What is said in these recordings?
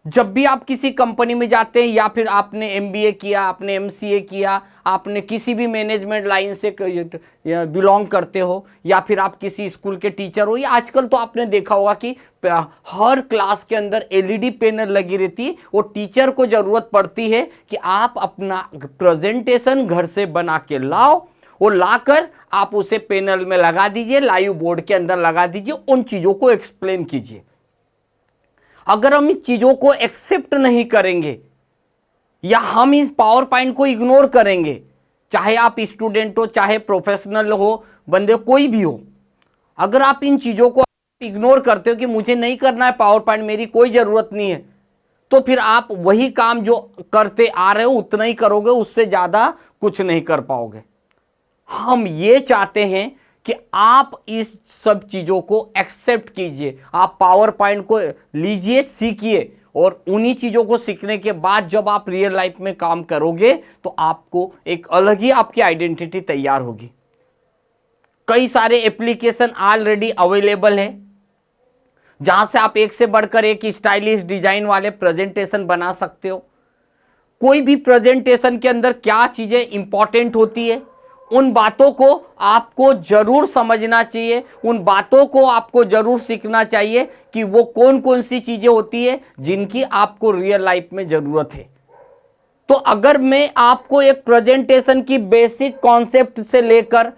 जब भी आप किसी कंपनी में जाते हैं या फिर आपने एमबीए किया, आपने एमसीए किया, आपने किसी भी मैनेजमेंट लाइन से बिलोंग करते हो, या फिर आप किसी स्कूल के टीचर हो, या आजकल तो आपने देखा होगा कि हर क्लास के अंदर एलईडी पैनल लगी रहती है। वो टीचर को जरूरत पड़ती है कि आप अपना प्रेजेंटेशन घर से बना के लाओ, वो लाकर आप उसे पैनल में लगा दीजिए, लाइव बोर्ड के अंदर लगा दीजिए, उन चीजों को एक्सप्लेन कीजिए। अगर हम इन चीजों को एक्सेप्ट नहीं करेंगे या हम इस पावर पॉइंट को इग्नोर करेंगे, चाहे आप स्टूडेंट हो, चाहे प्रोफेशनल हो, बंदे कोई भी हो, अगर आप इन चीजों को इग्नोर करते हो कि मुझे नहीं करना है पावर पॉइंट, मेरी कोई जरूरत नहीं है, तो फिर आप वही काम जो करते आ रहे हो उतना ही करोगे, उससे ज्यादा कुछ नहीं कर पाओगे। हम ये चाहते हैं कि आप इस सब चीजों को एक्सेप्ट कीजिए, आप पावर पॉइंट को लीजिए, सीखिए, और उन्हीं चीजों को सीखने के बाद जब आप रियल लाइफ में काम करोगे तो आपको एक अलग ही आपकी आइडेंटिटी तैयार होगी। कई सारे एप्लीकेशन ऑलरेडी अवेलेबल है जहां से आप एक से बढ़कर एक स्टाइलिश डिजाइन वाले प्रेजेंटेशन बना सकते हो। कोई भी प्रेजेंटेशन के अंदर क्या चीजें इंपॉर्टेंट होती है, उन बातों को आपको जरूर समझना चाहिए, उन बातों को आपको जरूर सीखना चाहिए कि वो कौन कौन सी चीजें होती है जिनकी आपको रियल लाइफ में जरूरत है। तो अगर मैं आपको एक प्रेजेंटेशन की बेसिक कॉन्सेप्ट से लेकर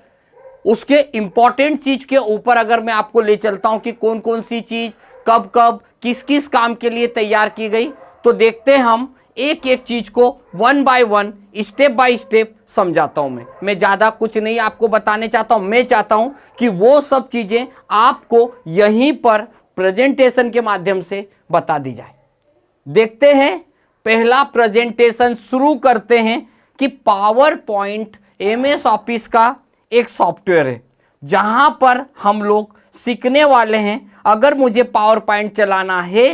उसके इंपॉर्टेंट चीज के ऊपर अगर मैं आपको ले चलता हूं कि कौन कौन सी चीज कब कब किस किस काम के लिए तैयार की गई, तो देखते हैं हम एक एक चीज को one by one, step by step समझाता हूं। मैं ज्यादा कुछ नहीं आपको बताने चाहता हूं, मैं चाहता हूं कि वो सब चीजें आपको यहीं पर प्रेजेंटेशन के माध्यम से बता दी जाए। देखते हैं, पहला प्रेजेंटेशन शुरू करते हैं कि पावर पॉइंट एमएस ऑफिस का एक सॉफ्टवेयर है जहां पर हम लोग सीखने वाले हैं। अगर मुझे पावर पॉइंट चलाना है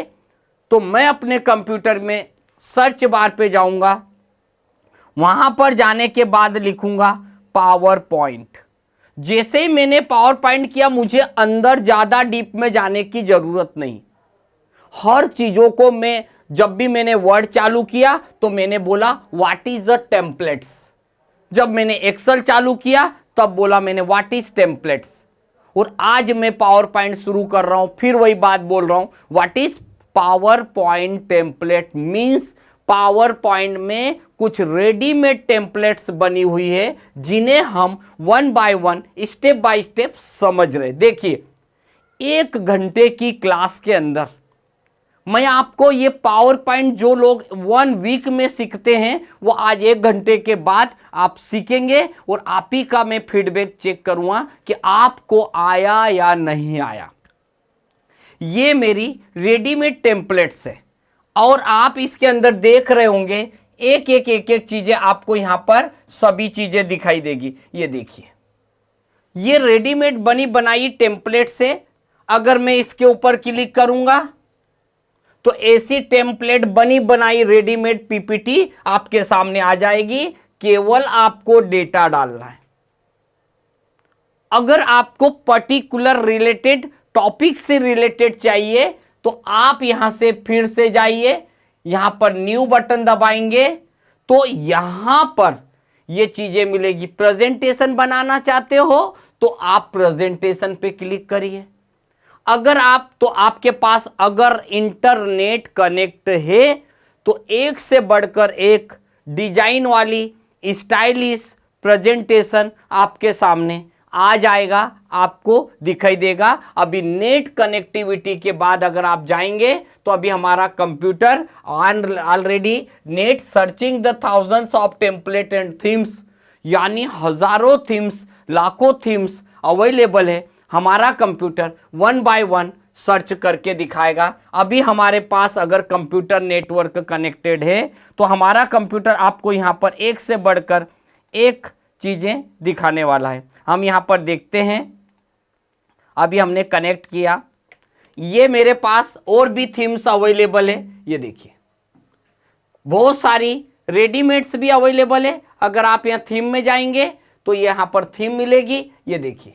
तो मैं अपने कंप्यूटर में सर्च बार पे जाऊंगा, वहां पर जाने के बाद लिखूंगा पावर पॉइंट। जैसे ही मैंने पावर पॉइंट किया, मुझे अंदर ज्यादा डीप में जाने की जरूरत नहीं। हर चीजों को मैं, जब भी मैंने वर्ड चालू किया तो मैंने बोला व्हाट इज द टेम्पलेट्स, जब मैंने एक्सेल चालू किया तब बोला मैंने व्हाट इज टेम्पलेट्स, और आज मैं पावर पॉइंट शुरू कर रहा हूं, फिर वही बात बोल रहा हूं, what is power point template. Means power point में कुछ रेडीमेड टेम्पलेट्स बनी हुई है जिन्हें हम one by one, step by step समझ रहे। देखिए, 1 घंटे की क्लास के अंदर मैं आपको ये पावर पॉइंट जो लोग 1 वीक में सीखते हैं वो आज 1 घंटे के बाद आप सीखेंगे, और आप ही का मैं फीडबैक चेक करूंगा कि आपको आया या नहीं आया। ये मेरी रेडीमेड टेम्पलेट्स है, और आप इसके अंदर देख रहे होंगे एक एक चीजें आपको यहां पर सभी चीजें दिखाई देगी। ये देखिए, ये रेडीमेड बनी बनाई टेम्पलेट से अगर मैं इसके ऊपर क्लिक करूंगा तो ऐसी टेम्पलेट बनी बनाई रेडीमेड पीपीटी आपके सामने आ जाएगी। केवल आपको डेटा डालना है। अगर आपको पर्टिकुलर रिलेटेड टॉपिक से रिलेटेड चाहिए तो आप यहां से फिर से जाइए, यहां पर न्यू बटन दबाएंगे तो यहां पर ये चीजें मिलेगी। प्रेजेंटेशन बनाना चाहते हो तो आप प्रेजेंटेशन पे क्लिक करिए। अगर आप, तो आपके पास अगर इंटरनेट कनेक्ट है तो एक से बढ़कर एक डिजाइन वाली स्टाइलिश प्रेजेंटेशन आपके सामने आ जाएगा, आपको दिखाई देगा। अभी नेट कनेक्टिविटी के बाद अगर आप जाएंगे तो अभी हमारा computer already net searching the thousands of template and themes, यानी हजारों थीम्स, लाखों थीम्स अवेलेबल है। हमारा कंप्यूटर 1 बाय 1 सर्च करके दिखाएगा। अभी हमारे पास अगर कंप्यूटर नेटवर्क कनेक्टेड है तो हमारा कंप्यूटर आपको यहां पर एक से बढ़कर एक चीजें दिखाने वाला है। हम यहां पर देखते हैं, अभी हमने कनेक्ट किया, ये मेरे पास और भी थीम्स अवेलेबल है। ये देखिए, बहुत सारी रेडीमेड्स भी अवेलेबल है। अगर आप यहां थीम में जाएंगे तो यहां पर थीम मिलेगी। ये देखिए,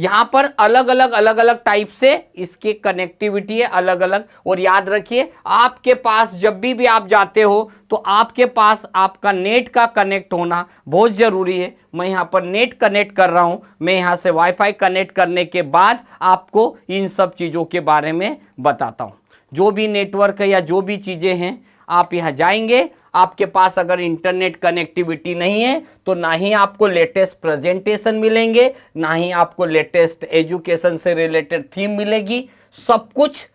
यहां पर अलग अलग टाइप से इसकी कनेक्टिविटी है, अलग अलग। और याद रखिए, आपके पास जब भी आप जाते हो तो आपके पास आपका नेट का कनेक्ट होना बहुत जरूरी है। मैं यहां पर नेट कनेक्ट कर रहा हूं, मैं यहां से वाईफाई कनेक्ट करने के बाद आपको इन सब चीजों के बारे में बताता हूं। जो भी नेटवर्क है या जो भी चीजें हैं, आप यहां जाएंगे, आपके पास अगर इंटरनेट कनेक्टिविटी नहीं है तो ना ही आपको लेटेस्ट प्रेजेंटेशन मिलेंगे, ना ही आपको लेटेस्ट एजुकेशन से रिलेटेड थीम मिलेगी। सब कुछ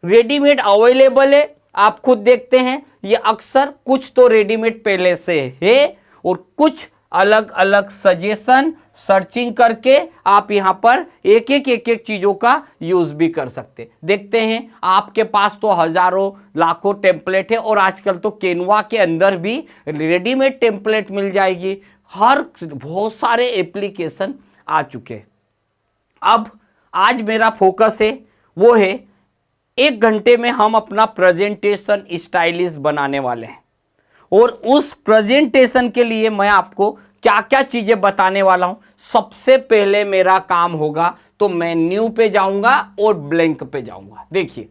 रेडीमेड अवेलेबल है, आप खुद देखते हैं। ये अक्सर कुछ तो रेडीमेड पहले से है और कुछ अलग अलग सजेशन सर्चिंग करके आप यहां पर एक एक चीजों का यूज भी कर सकते। देखते हैं, आपके पास तो हजारों लाखों टेम्पलेट है और आजकल तो कैनवा के अंदर भी रेडीमेड टेम्पलेट मिल जाएगी। हर बहुत सारे एप्लीकेशन आ चुके। अब आज मेरा फोकस है वो है 1 घंटे में हम अपना प्रेजेंटेशन स्टाइलिश बनाने वाले हैं। और उस प्रेजेंटेशन के लिए मैं आपको क्या क्या चीजें बताने वाला हूं। सबसे पहले मेरा काम होगा तो मैं न्यू पे जाऊंगा और ब्लैंक पे जाऊंगा। देखिए,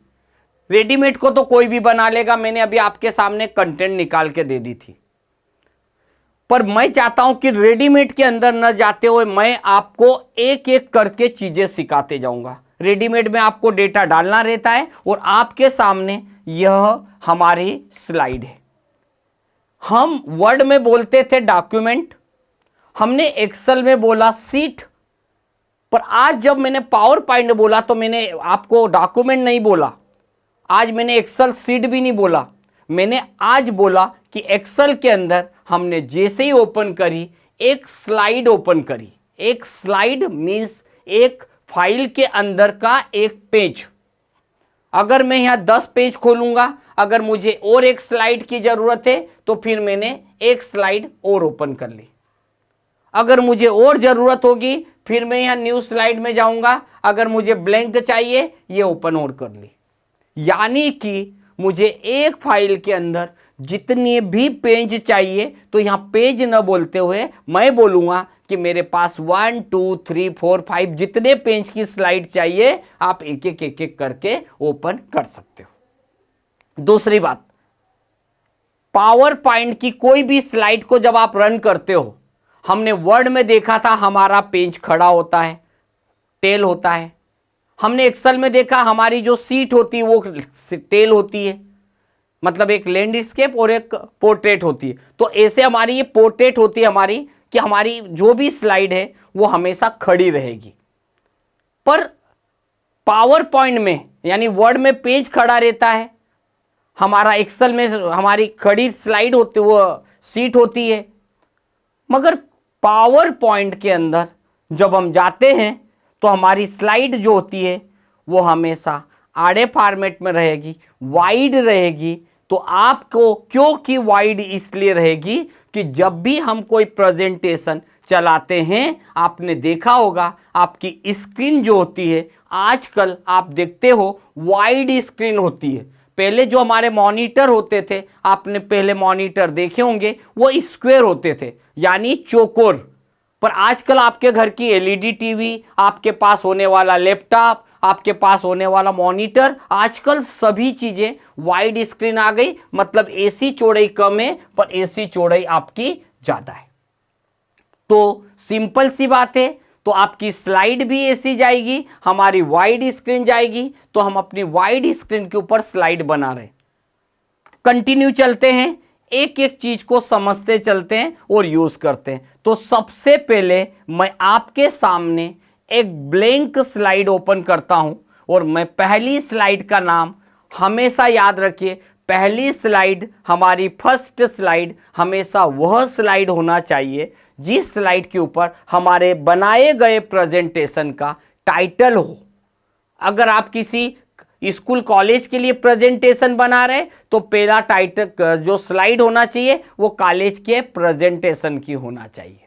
रेडीमेड को तो कोई भी बना लेगा, मैंने अभी आपके सामने कंटेंट निकाल के दे दी थी। पर मैं चाहता हूं कि रेडीमेड के अंदर न जाते हुए मैं आपको एक एक करके चीजें सिखाते जाऊंगा। रेडीमेड में आपको डेटा डालना रहता है और आपके सामने यह हमारी स्लाइड है। हम वर्ड में बोलते थे डॉक्यूमेंट, हमने एक्सेल में बोला सीट, पर आज जब मैंने पावर पॉइंट बोला तो मैंने आपको डॉक्यूमेंट नहीं बोला, आज मैंने एक्सेल सीट भी नहीं बोला। मैंने आज बोला कि एक्सेल के अंदर हमने जैसे ही ओपन करी एक स्लाइड ओपन करी। एक स्लाइड मीन्स एक फाइल के अंदर का एक पेज। अगर मैं यहां 10 पेज खोलूंगा, अगर मुझे और एक स्लाइड की जरूरत है तो फिर मैंने एक स्लाइड और ओपन कर ली। अगर मुझे और जरूरत होगी फिर मैं यहां न्यू स्लाइड में जाऊंगा, अगर मुझे ब्लैंक चाहिए ये ओपन और कर ली। यानी कि मुझे एक फाइल के अंदर जितने भी पेज चाहिए, तो यहां पेज न बोलते हुए मैं बोलूंगा कि मेरे पास 1 2 3 4 5 जितने पेज की स्लाइड चाहिए आप एक एक करके ओपन कर सकते हो। दूसरी बात, पावर पॉइंट की कोई भी स्लाइड को जब आप रन करते हो, हमने वर्ड में देखा था हमारा पेज खड़ा होता है, टेल होता है। हमने एक्सेल में देखा हमारी जो सीट होती है वो टेल होती है, मतलब एक लैंडस्केप और एक पोर्ट्रेट होती है। तो ऐसे हमारी ये पोर्ट्रेट होती है हमारी, कि हमारी जो भी स्लाइड है वो हमेशा खड़ी रहेगी। पर पावर पॉइंट में यानी वर्ड में पेज खड़ा रहता है, हमारा एक्सेल में हमारी खड़ी स्लाइड होती, वो सीट होती है। मगर पावर पॉइंट के अंदर जब हम जाते हैं तो हमारी स्लाइड जो होती है वो हमेशा आड़े फॉर्मेट में रहेगी, वाइड रहेगी। तो आपको क्योंकि वाइड इसलिए रहेगी कि जब भी हम कोई प्रेजेंटेशन चलाते हैं, आपने देखा होगा आपकी स्क्रीन जो होती है, आजकल आप देखते हो वाइड स्क्रीन होती है। पहले जो हमारे मॉनिटर होते थे, आपने पहले मॉनिटर देखे होंगे, वो स्क्वायर होते थे यानी चौकोर। पर आजकल आपके घर की एलईडी टीवी, आपके पास होने वाला लैपटॉप, आपके पास होने वाला मॉनिटर, आजकल सभी चीजें वाइड स्क्रीन आ गई। मतलब एसी चौड़ाई कम है पर एसी चौड़ाई आपकी ज्यादा है। तो सिंपल सी बात है, तो आपकी स्लाइड भी ऐसी जाएगी, हमारी वाइड स्क्रीन जाएगी। तो हम अपनी वाइड स्क्रीन के ऊपर स्लाइड बना रहे। कंटिन्यू चलते हैं, एक एक चीज को समझते चलते हैं और यूज करते हैं। तो सबसे पहले मैं आपके सामने एक ब्लैंक स्लाइड ओपन करता हूं और मैं पहली स्लाइड का नाम हमेशा याद रखिए, पहली स्लाइड हमारी फर्स्ट स्लाइड हमेशा वह स्लाइड होना चाहिए जिस स्लाइड के ऊपर हमारे बनाए गए प्रेजेंटेशन का टाइटल हो। अगर आप किसी स्कूल कॉलेज के लिए प्रेजेंटेशन बना रहे तो पहला टाइटल जो स्लाइड होना चाहिए वो कॉलेज के प्रेजेंटेशन की होना चाहिए,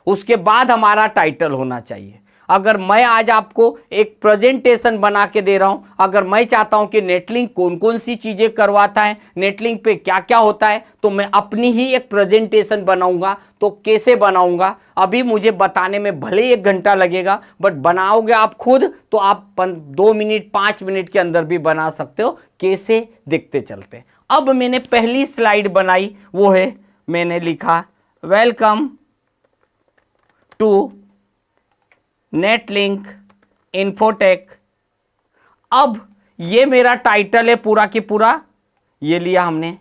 उसके बाद हमारा टाइटल होना चाहिए। अगर मैं आज आपको एक प्रेजेंटेशन बना के दे रहा हूं, अगर मैं चाहता हूं कि नेटलिंक कौन कौन सी चीजें करवाता है, नेटलिंक पे क्या क्या होता है, तो मैं अपनी ही एक प्रेजेंटेशन बनाऊंगा। तो कैसे बनाऊंगा अभी मुझे बताने में भले 1 घंटा लगेगा, बट बनाओगे आप खुद तो आप 2 मिनट 5 मिनट के अंदर भी बना सकते हो। कैसे देखते चलते। अब मैंने पहली स्लाइड बनाई, वो है मैंने लिखा वेलकम टू नेटलिंक इन्फोटेक। अब ये मेरा टाइटल है पूरा की पूरा, ये लिया हमने,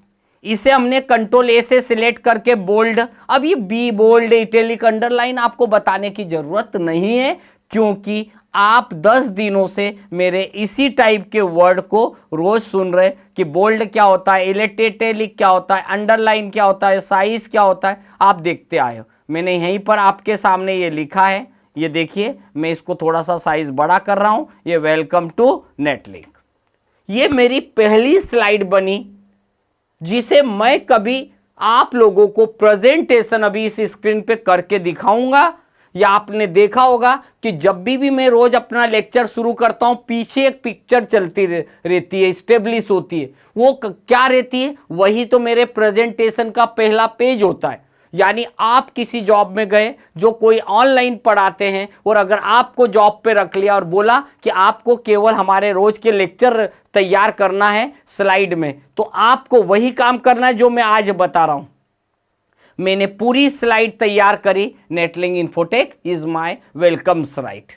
इसे हमने कंट्रोल ए से सिलेक्ट करके बोल्ड। अब ये बी बोल्ड इटैलिक अंडरलाइन आपको बताने की जरूरत नहीं है, क्योंकि आप 10 दिनों से मेरे इसी टाइप के वर्ड को रोज सुन रहे कि बोल्ड क्या होता है, इटैलिक क्या होता है, अंडरलाइन क्या होता है, साइज क्या होता है, आप देखते आए हो। मैंने यहीं पर आपके सामने ये लिखा है, ये देखिए, मैं इसको थोड़ा सा साइज बड़ा कर रहा हूं, ये वेलकम टू नेटलिंक। ये मेरी पहली स्लाइड बनी जिसे मैं कभी आप लोगों को प्रेजेंटेशन अभी इस स्क्रीन पे करके दिखाऊंगा। या आपने देखा होगा कि जब भी मैं रोज अपना लेक्चर शुरू करता हूं, पीछे एक पिक्चर चलती रहती है, स्टेब्लिश होती है। वो क्या रहती है? वही तो मेरे प्रेजेंटेशन का पहला पेज होता है। यानी आप किसी जॉब में गए जो कोई ऑनलाइन पढ़ाते हैं, और अगर आपको जॉब पे रख लिया और बोला कि आपको केवल हमारे रोज के लेक्चर तैयार करना है स्लाइड में, तो आपको वही काम करना है जो मैं आज बता रहा हूं। मैंने पूरी स्लाइड तैयार करी, Netlink Infotech is my welcome slide.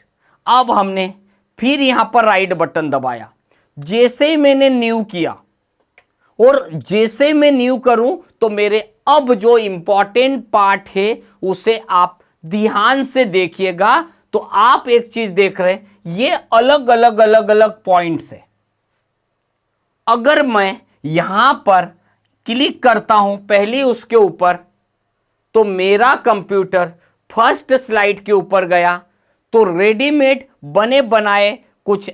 अब हमने फिर यहां पर राइट बटन दबाया। जैसे ही मैंने न्यू किया, और जैसे मैं न्यू करूं तो मेरे अब जो इंपॉर्टेंट पार्ट है उसे आप ध्यान से देखिएगा। तो आप एक चीज देख रहे हैं, ये अलग अलग अलग अलग पॉइंट्स है। अगर मैं यहां पर क्लिक करता हूं पहले उसके ऊपर, तो मेरा कंप्यूटर फर्स्ट स्लाइड के ऊपर गया। तो रेडीमेड बने बनाए कुछ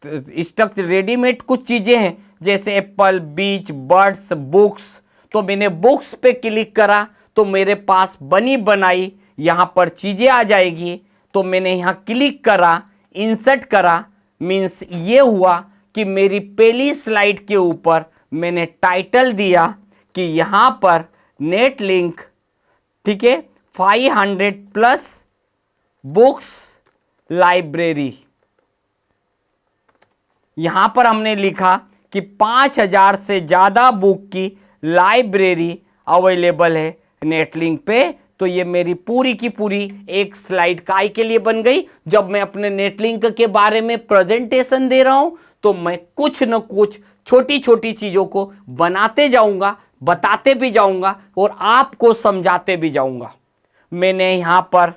स्ट्रक्चर, रेडीमेड कुछ चीजें हैं, जैसे एप्पल, बीच, बर्ड्स, बुक्स। तो मैंने बुक्स पे क्लिक करा तो मेरे पास बनी बनाई यहां पर चीजें आ जाएगी। तो मैंने यहां क्लिक करा, इंसर्ट करा, मींस ये हुआ कि मेरी पहली स्लाइड के ऊपर मैंने टाइटल दिया कि यहां पर नेटलिंक, ठीक है, 500+ बुक्स लाइब्रेरी। यहां पर हमने लिखा कि 5000 से ज्यादा बुक की लाइब्रेरी अवेलेबल है नेटलिंक पे। तो ये मेरी पूरी की पूरी एक स्लाइड काय के लिए बन गई। जब मैं अपने नेटलिंक के बारे में प्रेजेंटेशन दे रहा हूं तो मैं कुछ न कुछ छोटी छोटी चीजों को बनाते जाऊंगा, बताते भी जाऊंगा और आपको समझाते भी जाऊंगा। मैंने यहां पर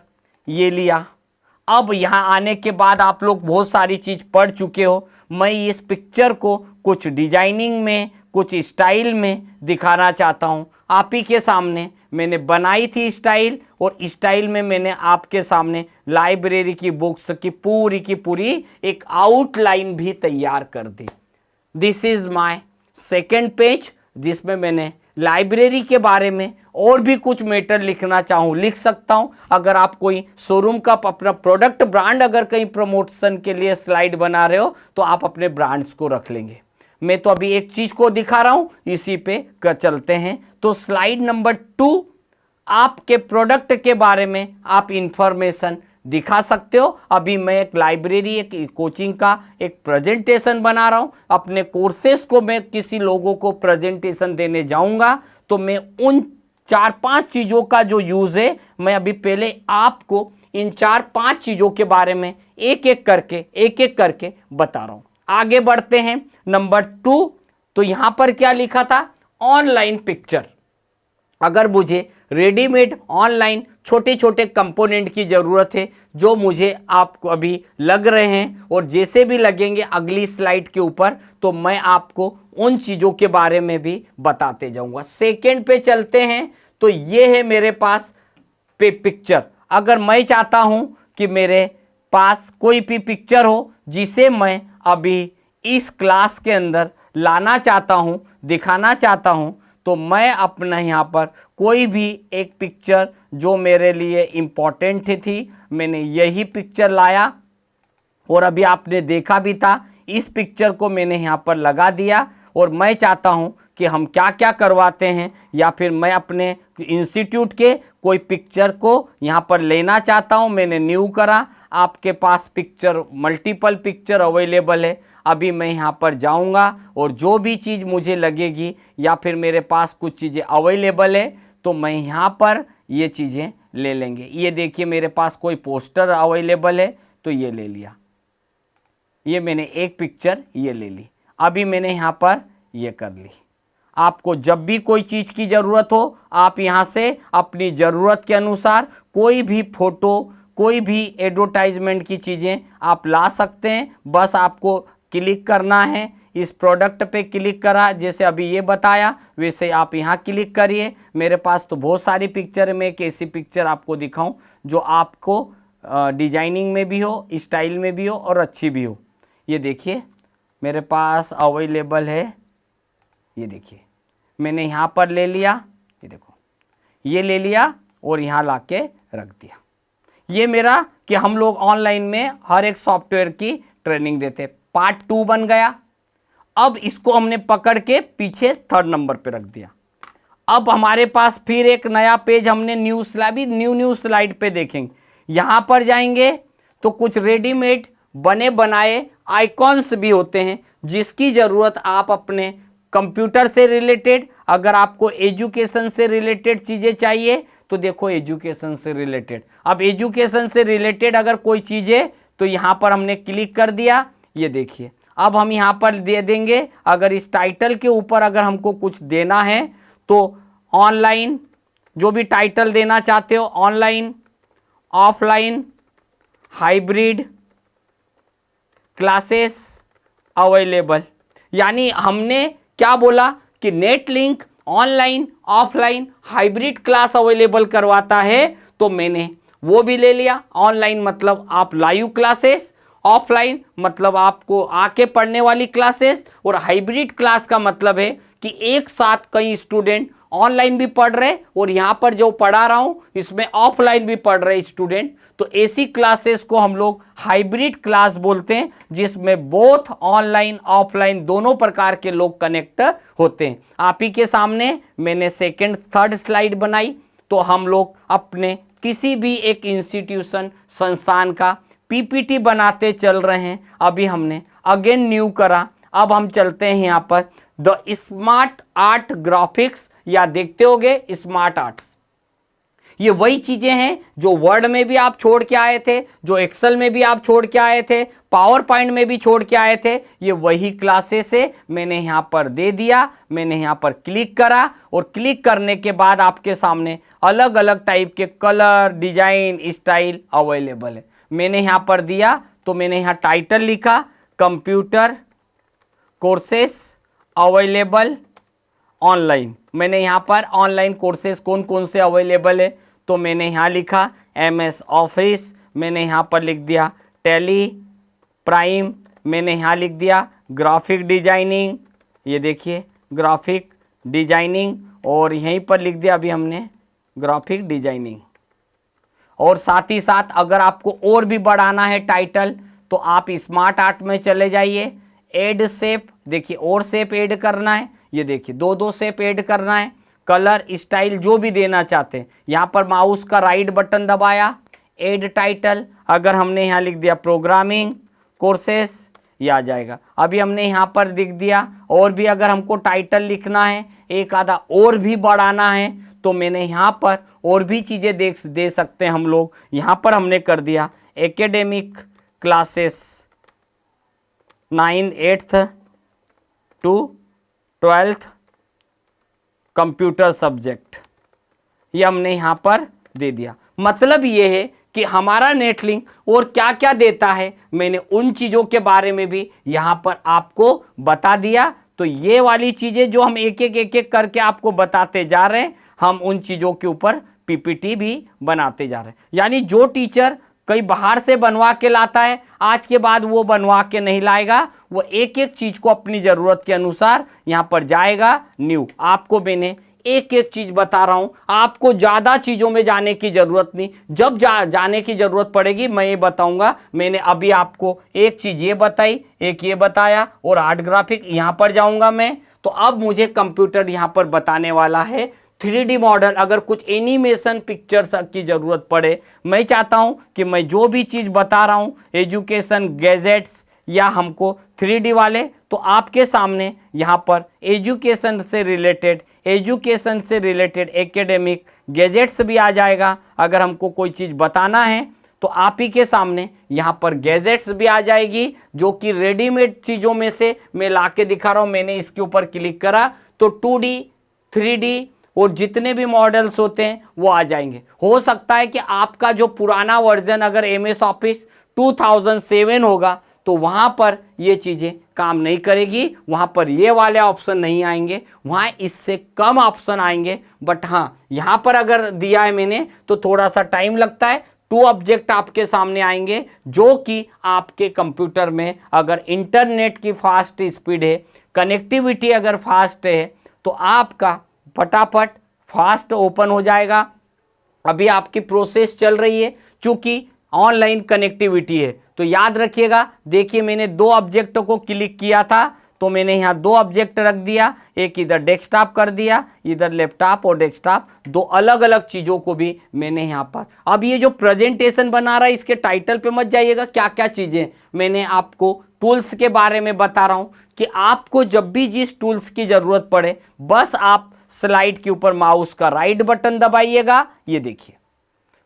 ये लिया। अब यहां आने के बाद आप लोग बहुत सारी चीज पढ़ चुके हो। मैं इस पिक्चर को कुछ डिजाइनिंग में, कुछ स्टाइल में दिखाना चाहता हूं। आप ही के सामने मैंने बनाई थी स्टाइल, और स्टाइल में मैंने आपके सामने लाइब्रेरी की बुक्स की पूरी एक आउटलाइन भी तैयार कर दी। This is my second page, जिसमें मैंने लाइब्रेरी के बारे में और भी कुछ मैटर लिखना चाहूँ लिख सकता हूँ। अगर आप कोई शोरूम का अपना प्रोडक्ट ब्रांड अगर कहीं प्रमोशन के लिए स्लाइड बना रहे हो तो आप अपने ब्रांड्स को रख लेंगे। मैं तो अभी एक चीज को दिखा रहा हूं, इसी पे चलते हैं। तो स्लाइड नंबर 2, आपके प्रोडक्ट के बारे में आप इंफॉर्मेशन दिखा सकते हो। अभी मैं एक लाइब्रेरी, एक कोचिंग का एक प्रेजेंटेशन बना रहा हूं। अपने कोर्सेस को मैं किसी लोगों को प्रेजेंटेशन देने जाऊंगा तो मैं उन 4-5 चीजों का जो यूज है, मैं अभी पहले आपको इन 4-5 चीजों के बारे में एक एक करके बता रहा हूं। आगे बढ़ते हैं। नंबर 2, तो यहां पर क्या लिखा था? Online picture. अगर मुझे रेडीमेड ऑनलाइन छोटे छोटे कंपोनेंट की जरूरत है जो मुझे आपको अभी लग रहे हैं और जैसे भी लगेंगे अगली स्लाइड के ऊपर, तो मैं आपको उन चीजों के बारे में भी बताते जाऊंगा। सेकंड पे चलते हैं। तो ये है मेरे पास पे पिक्चर। अगर मैं चाहता हूं कि मेरे पास कोई भी पिक्चर हो जिसे मैं अभी इस क्लास के अंदर लाना चाहता हूं, दिखाना चाहता हूं, तो मैं अपना यहाँ पर कोई भी एक पिक्चर जो मेरे लिए इम्पॉर्टेंट थी मैंने यही पिक्चर लाया और अभी आपने देखा भी था, इस पिक्चर को मैंने यहाँ पर लगा दिया। और मैं चाहता हूँ कि हम क्या क्या करवाते हैं, या फिर मैं अपने इंस्टीट्यूट के कोई पिक्चर को यहाँ पर लेना चाहता हूँ, मैंने न्यू करा। आपके पास पिक्चर, मल्टीपल पिक्चर अवेलेबल है। अभी मैं यहाँ पर जाऊँगा और जो भी चीज़ मुझे लगेगी या फिर मेरे पास कुछ चीज़ें अवेलेबल है तो मैं यहाँ पर ये चीज़ें ले लेंगे। ये देखिए मेरे पास कोई पोस्टर अवेलेबल है तो ये ले लिया, ये मैंने एक पिक्चर ये ले ली। अभी मैंने यहाँ पर ये कर ली। आपको जब भी कोई चीज़ की ज़रूरत हो, आप यहाँ से अपनी ज़रूरत के अनुसार कोई भी फ़ोटो, कोई भी एडवर्टाइजमेंट की चीज़ें आप ला सकते हैं। बस आपको क्लिक करना है, इस प्रोडक्ट पे क्लिक करा, जैसे अभी ये बताया वैसे आप यहाँ क्लिक करिए। मेरे पास तो बहुत सारी पिक्चर है, मैं एक ऐसी पिक्चर आपको दिखाऊं जो आपको डिजाइनिंग में भी हो, स्टाइल में भी हो और अच्छी भी हो। ये देखिए मेरे पास अवेलेबल है, ये देखिए मैंने यहाँ पर ले लिया, ये देखो ये ले लिया और यहाँ ला के रख दिया। ये मेरा कि हम लोग ऑनलाइन में हर एक सॉफ्टवेयर की ट्रेनिंग देते। पार्ट 2 बन गया। अब इसको हमने पकड़ के पीछे 3rd नंबर पे रख दिया। अब हमारे पास फिर एक नया पेज हमने न्यू स्लाइड पे देखेंगे। यहाँ पर जाएंगे तो कुछ रेडीमेड बने बनाए आइकॉन्स भी होते हैं, जिसकी ज़रूरत आप अपने कंप्यूटर से रिलेटेड, अगर आपको एजुकेशन से रिलेटेड चीज़ें चाहिए तो देखो एजुकेशन से रिलेटेड। अब एजुकेशन से रिलेटेड अगर कोई चीज़ है तो यहाँ पर हमने क्लिक कर दिया। ये देखिए अब हम यहाँ पर दे देंगे, अगर इस टाइटल के ऊपर अगर हमको कुछ देना है तो ऑनलाइन, जो भी टाइटल देना चाहते हो, online, offline, hybrid classes available. यानी हमने क्या बोला कि net link online, offline, hybrid class available करवाता है, तो मैंने वो भी ले लिया। ऑनलाइन मतलब आप लाइव क्लासेस, ऑफलाइन मतलब आपको आके पढ़ने वाली क्लासेस, और हाइब्रिड क्लास का मतलब है कि एक साथ कई स्टूडेंट ऑनलाइन भी पढ़ रहे और यहाँ पर जो पढ़ा रहा हूँ इसमें ऑफलाइन भी पढ़ रहे स्टूडेंट। तो ऐसी क्लासेस को हम लोग हाइब्रिड क्लास बोलते हैं, जिसमें बोथ ऑनलाइन ऑफलाइन दोनों प्रकार के लोग कनेक्ट होते हैं। आप ही के सामने मैंने 2nd 3rd स्लाइड बनाई। तो हम लोग अपने किसी भी एक इंस्टीट्यूशन, संस्थान का पीपीटी बनाते चल रहे हैं। अभी हमने अगेन न्यू करा। अब हम चलते हैं यहाँ पर द स्मार्ट आर्ट ग्राफिक्स, या देखते होगे स्मार्ट आर्ट्स। ये वही चीजें हैं जो वर्ड में भी आप छोड़ के आए थे, जो एक्सेल में भी आप छोड़ के आए थे, पावर पॉइंट में भी छोड़ के आए थे। ये वही क्लासेस है, मैंने यहाँ पर दे दिया। मैंने यहाँ पर क्लिक करा और क्लिक करने के बाद आपके सामने अलग अलग टाइप के कलर, डिजाइन, स्टाइल अवेलेबल है। मैंने यहाँ पर दिया तो मैंने यहाँ टाइटल लिखा, कंप्यूटर कोर्सेस अवेलेबल ऑनलाइन। मैंने यहाँ पर ऑनलाइन कोर्सेज कौन कौन से अवेलेबल है तो मैंने यहाँ लिखा MS ऑफिस, मैंने यहाँ पर लिख दिया टैली प्राइम, मैंने यहाँ लिख दिया ग्राफिक डिजाइनिंग, ये देखिए ग्राफिक डिजाइनिंग, और यहीं पर लिख दिया अभी हमने ग्राफिक डिजाइनिंग। और साथ ही साथ अगर आपको और भी बढ़ाना है टाइटल तो आप स्मार्ट आर्ट में चले जाइए, एड शेप, देखिए और शेप ऐड करना है, ये देखिए 2 शेप ऐड करना है, कलर, स्टाइल जो भी देना चाहते हैं। यहाँ पर माउस का राइट बटन दबाया, ऐड टाइटल, अगर हमने यहाँ लिख दिया प्रोग्रामिंग कोर्सेस, ये आ जाएगा। अभी हमने यहाँ पर लिख दिया। और भी अगर हमको टाइटल लिखना है, एक आधा और भी बढ़ाना है तो मैंने यहाँ पर और भी चीज़ें दे सकते हैं हम लोग। यहाँ पर हमने कर दिया academic classes 9th 8th to 12th computer subject, ये हमने यहाँ पर दे दिया। मतलब ये है कि हमारा नेटलिंक और क्या क्या देता है, मैंने उन चीज़ों के बारे में भी यहाँ पर आपको बता दिया। तो ये वाली चीज़ें जो हम एक एक करके आपको बताते जा रहे हैं, हम उन चीज़ों के ऊपर पीपीटी भी बनाते जा रहे हैं। यानी जो टीचर कई बाहर से बनवा के लाता है, आज के बाद वो बनवा के नहीं लाएगा, वो एक एक चीज़ को अपनी ज़रूरत के अनुसार यहाँ पर जाएगा न्यू। आपको मैंने एक एक चीज बता रहा हूं, आपको ज्यादा चीजों में जाने की जरूरत नहीं। जब जाने की जरूरत पड़ेगी मैं ये बताऊंगा। मैंने अभी आपको एक चीज ये बताई, एक ये बताया और आर्ट ग्राफिक, यहां पर जाऊंगा मैं। तो अब मुझे कंप्यूटर यहां पर बताने वाला है 3D मॉडल। अगर कुछ एनिमेशन पिक्चर्स की जरूरत पड़े, मैं चाहता हूं कि मैं जो भी चीज बता रहा हूं, एजुकेशन गैजेट्स या हमको 3D वाले, तो आपके सामने यहाँ पर एजुकेशन से रिलेटेड एकेडमिक गैजेट्स भी आ जाएगा। अगर हमको कोई चीज़ बताना है तो आप ही के सामने यहाँ पर गैजेट्स भी आ जाएगी, जो कि रेडीमेड चीज़ों में से मैं ला के दिखा रहा हूँ। मैंने इसके ऊपर क्लिक करा तो 2D 3D और जितने भी मॉडल्स होते हैं वो आ जाएंगे। हो सकता है कि आपका जो पुराना वर्जन अगर MS ऑफिस 2007 होगा तो वहाँ पर ये चीज़ें काम नहीं करेगी, वहाँ पर ये वाले ऑप्शन नहीं आएंगे, वहाँ इससे कम ऑप्शन आएंगे। बट हाँ, यहाँ पर अगर दिया है मैंने तो थोड़ा सा टाइम लगता है। 2 ऑब्जेक्ट आपके सामने आएंगे, जो कि आपके कंप्यूटर में अगर इंटरनेट की फास्ट स्पीड है, कनेक्टिविटी अगर फास्ट है, तो आपका फटाफट फास्ट ओपन हो जाएगा। अभी आपकी प्रोसेस चल रही है, चूंकि ऑनलाइन कनेक्टिविटी है। तो याद रखिएगा, देखिए मैंने 2 ऑब्जेक्टों को क्लिक किया था, तो मैंने यहाँ 2 ऑब्जेक्ट रख दिया, एक इधर डेस्कटॉप कर दिया, इधर लैपटॉप और डेस्कटॉप, 2 अलग अलग चीज़ों को भी मैंने यहाँ पर। अब ये जो प्रेजेंटेशन बना रहा है, इसके टाइटल पे मत जाइएगा, क्या क्या चीज़ें मैंने आपको टूल्स के बारे में बता रहा हूँ कि आपको जब भी जिस टूल्स की ज़रूरत पड़े, बस आप स्लाइड के ऊपर माउस का राइट बटन दबाइएगा। ये देखिए,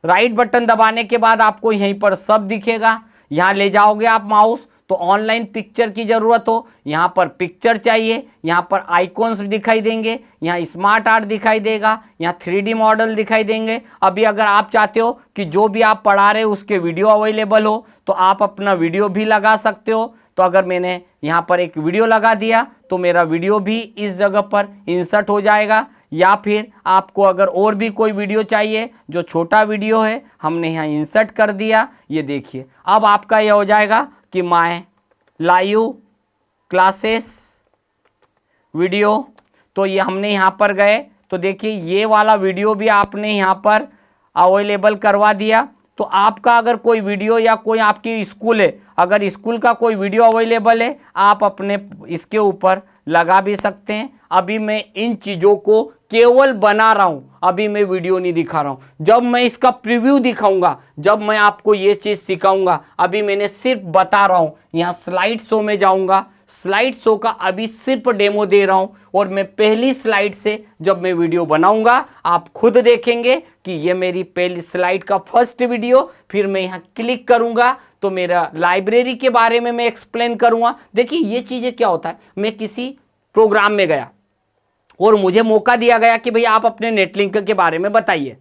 राइट बटन दबाने के बाद आपको यहीं पर सब दिखेगा। यहाँ ले जाओगे आप माउस तो ऑनलाइन पिक्चर की जरूरत हो, यहाँ पर पिक्चर चाहिए, यहाँ पर आइकॉन्स दिखाई देंगे, यहाँ स्मार्ट आर्ट दिखाई देगा, यहाँ 3D मॉडल दिखाई देंगे। अभी अगर आप चाहते हो कि जो भी आप पढ़ा रहे हो उसके वीडियो अवेलेबल हो, तो आप अपना वीडियो भी लगा सकते हो। तो अगर मैंने यहाँ पर एक वीडियो लगा दिया तो मेरा वीडियो भी इस जगह पर इंसर्ट हो जाएगा। या फिर आपको अगर और भी कोई वीडियो चाहिए, जो छोटा वीडियो है, हमने यहाँ इंसर्ट कर दिया। ये देखिए, अब आपका ये हो जाएगा कि माय लाइव क्लासेस वीडियो। तो ये हमने यहाँ पर गए तो देखिए ये वाला वीडियो भी आपने यहाँ पर अवेलेबल करवा दिया। तो आपका अगर कोई वीडियो या कोई आपकी स्कूल है, अगर स्कूल का कोई वीडियो अवेलेबल है, आप अपने इसके ऊपर लगा भी सकते हैं। अभी मैं इन चीज़ों को केवल बना रहा हूं, अभी मैं वीडियो नहीं दिखा रहा हूं। जब मैं इसका प्रीव्यू दिखाऊंगा, जब मैं आपको ये चीज़ सिखाऊंगा, अभी मैंने सिर्फ बता रहा हूं। यहाँ स्लाइड शो में जाऊंगा, स्लाइड शो का अभी सिर्फ डेमो दे रहा हूं, और मैं पहली स्लाइड से जब मैं वीडियो बनाऊंगा, आप खुद देखेंगे कि ये मेरी पहली स्लाइड का फर्स्ट वीडियो। फिर मैं यहाँ क्लिक करूंगा तो मेरा लाइब्रेरी के बारे में मैं एक्सप्लेन करूंगा। देखिए ये चीज़ें क्या होता है, मैं किसी प्रोग्राम में गया और मुझे मौका दिया गया कि भैया आप अपने नेटलिंक के बारे में बताइए,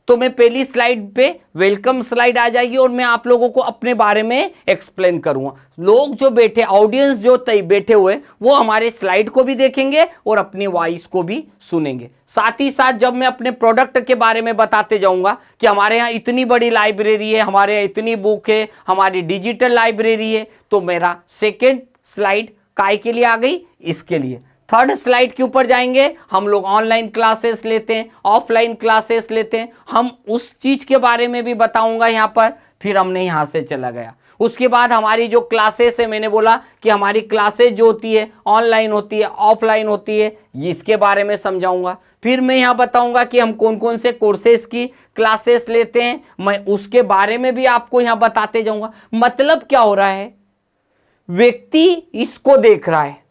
तो मैं पहली स्लाइड पे वेलकम स्लाइड आ जाएगी और मैं आप लोगों को अपने बारे में एक्सप्लेन करूंगा। लोग जो बैठे, ऑडियंस जो बैठे हुए, वो हमारे स्लाइड को भी देखेंगे और अपनी वॉइस को भी सुनेंगे। साथ ही साथ जब मैं अपने प्रोडक्ट के बारे में बताते जाऊंगा कि हमारे यहाँ इतनी बड़ी लाइब्रेरी है, हमारे यहाँ इतनी बुक है, हमारी डिजिटल लाइब्रेरी है, तो मेरा सेकेंड स्लाइड काय के लिए आ गई, इसके लिए। थर्ड स्लाइड के ऊपर जाएंगे, हम लोग ऑनलाइन क्लासेस लेते हैं, ऑफलाइन क्लासेस लेते हैं, हम उस चीज के बारे में भी बताऊंगा यहाँ पर। फिर हमने यहाँ से चला गया। उसके बाद हमारी जो क्लासेस है, मैंने बोला कि हमारी क्लासेस जो होती है ऑनलाइन होती है, ऑफलाइन होती है, इसके बारे में समझाऊंगा। फिर मैं यहाँ बताऊंगा कि हम कौन कौन से कोर्सेज की क्लासेस लेते हैं, मैं उसके बारे में भी आपको यहाँ बताते जाऊंगा। मतलब क्या हो रहा है, व्यक्ति इसको देख रहा है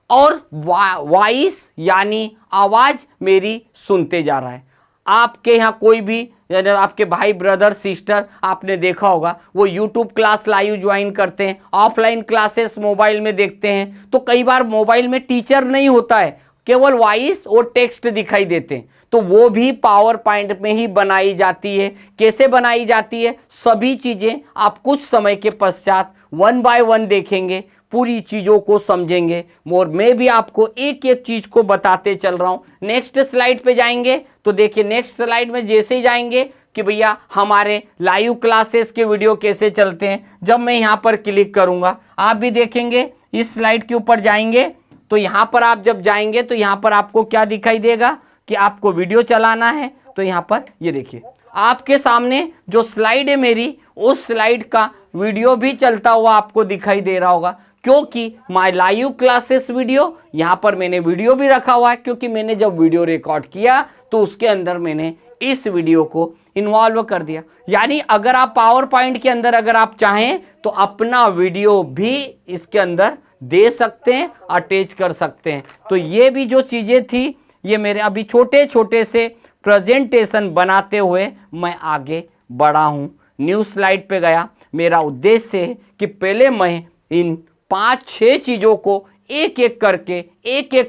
और वॉइस यानी आवाज मेरी सुनते जा रहा है। आपके यहाँ कोई भी, आपके भाई ब्रदर सिस्टर, आपने देखा होगा वो YouTube क्लास लाइव ज्वाइन करते हैं, ऑफलाइन क्लासेस मोबाइल में देखते हैं, तो कई बार मोबाइल में टीचर नहीं होता है, केवल वॉइस और टेक्स्ट दिखाई देते हैं। तो वो भी पावर पॉइंट में ही बनाई जाती है। कैसे बनाई जाती है, सभी चीजें आप कुछ समय के पश्चात 1 बाय 1 देखेंगे, पूरी चीजों को समझेंगे, और मैं भी आपको एक एक चीज को बताते चल रहा हूं। नेक्स्ट स्लाइड पे जाएंगे तो देखिए, नेक्स्ट स्लाइड में जैसे ही जाएंगे कि भैया हमारे लाइव क्लासेस के वीडियो कैसे चलते हैं, जब मैं यहां पर क्लिक करूंगा आप भी देखेंगे। इस स्लाइड के ऊपर जाएंगे तो यहां पर आप जब जाएंगे तो यहां पर आपको क्या दिखाई देगा, कि आपको वीडियो चलाना है तो यहाँ पर ये देखिए आपके सामने जो स्लाइड है मेरी, उस स्लाइड का वीडियो भी चलता हुआ आपको दिखाई दे रहा होगा, क्योंकि माय लाइव क्लासेस वीडियो, यहाँ पर मैंने वीडियो भी रखा हुआ है, क्योंकि मैंने जब वीडियो रिकॉर्ड किया तो उसके अंदर मैंने इस वीडियो को इन्वॉल्व कर दिया। यानी अगर आप पावर पॉइंट के अंदर अगर आप चाहें तो अपना वीडियो भी इसके अंदर दे सकते हैं, अटैच कर सकते हैं। तो ये भी जो चीज़ें थी, ये मेरे अभी छोटे छोटे से प्रेजेंटेशन बनाते हुए मैं आगे बढ़ा हूँ। न्यू स्लाइड पे गया। मेरा उद्देश्य है कि पहले मैं इन 5-6 चीज़ों को एक एक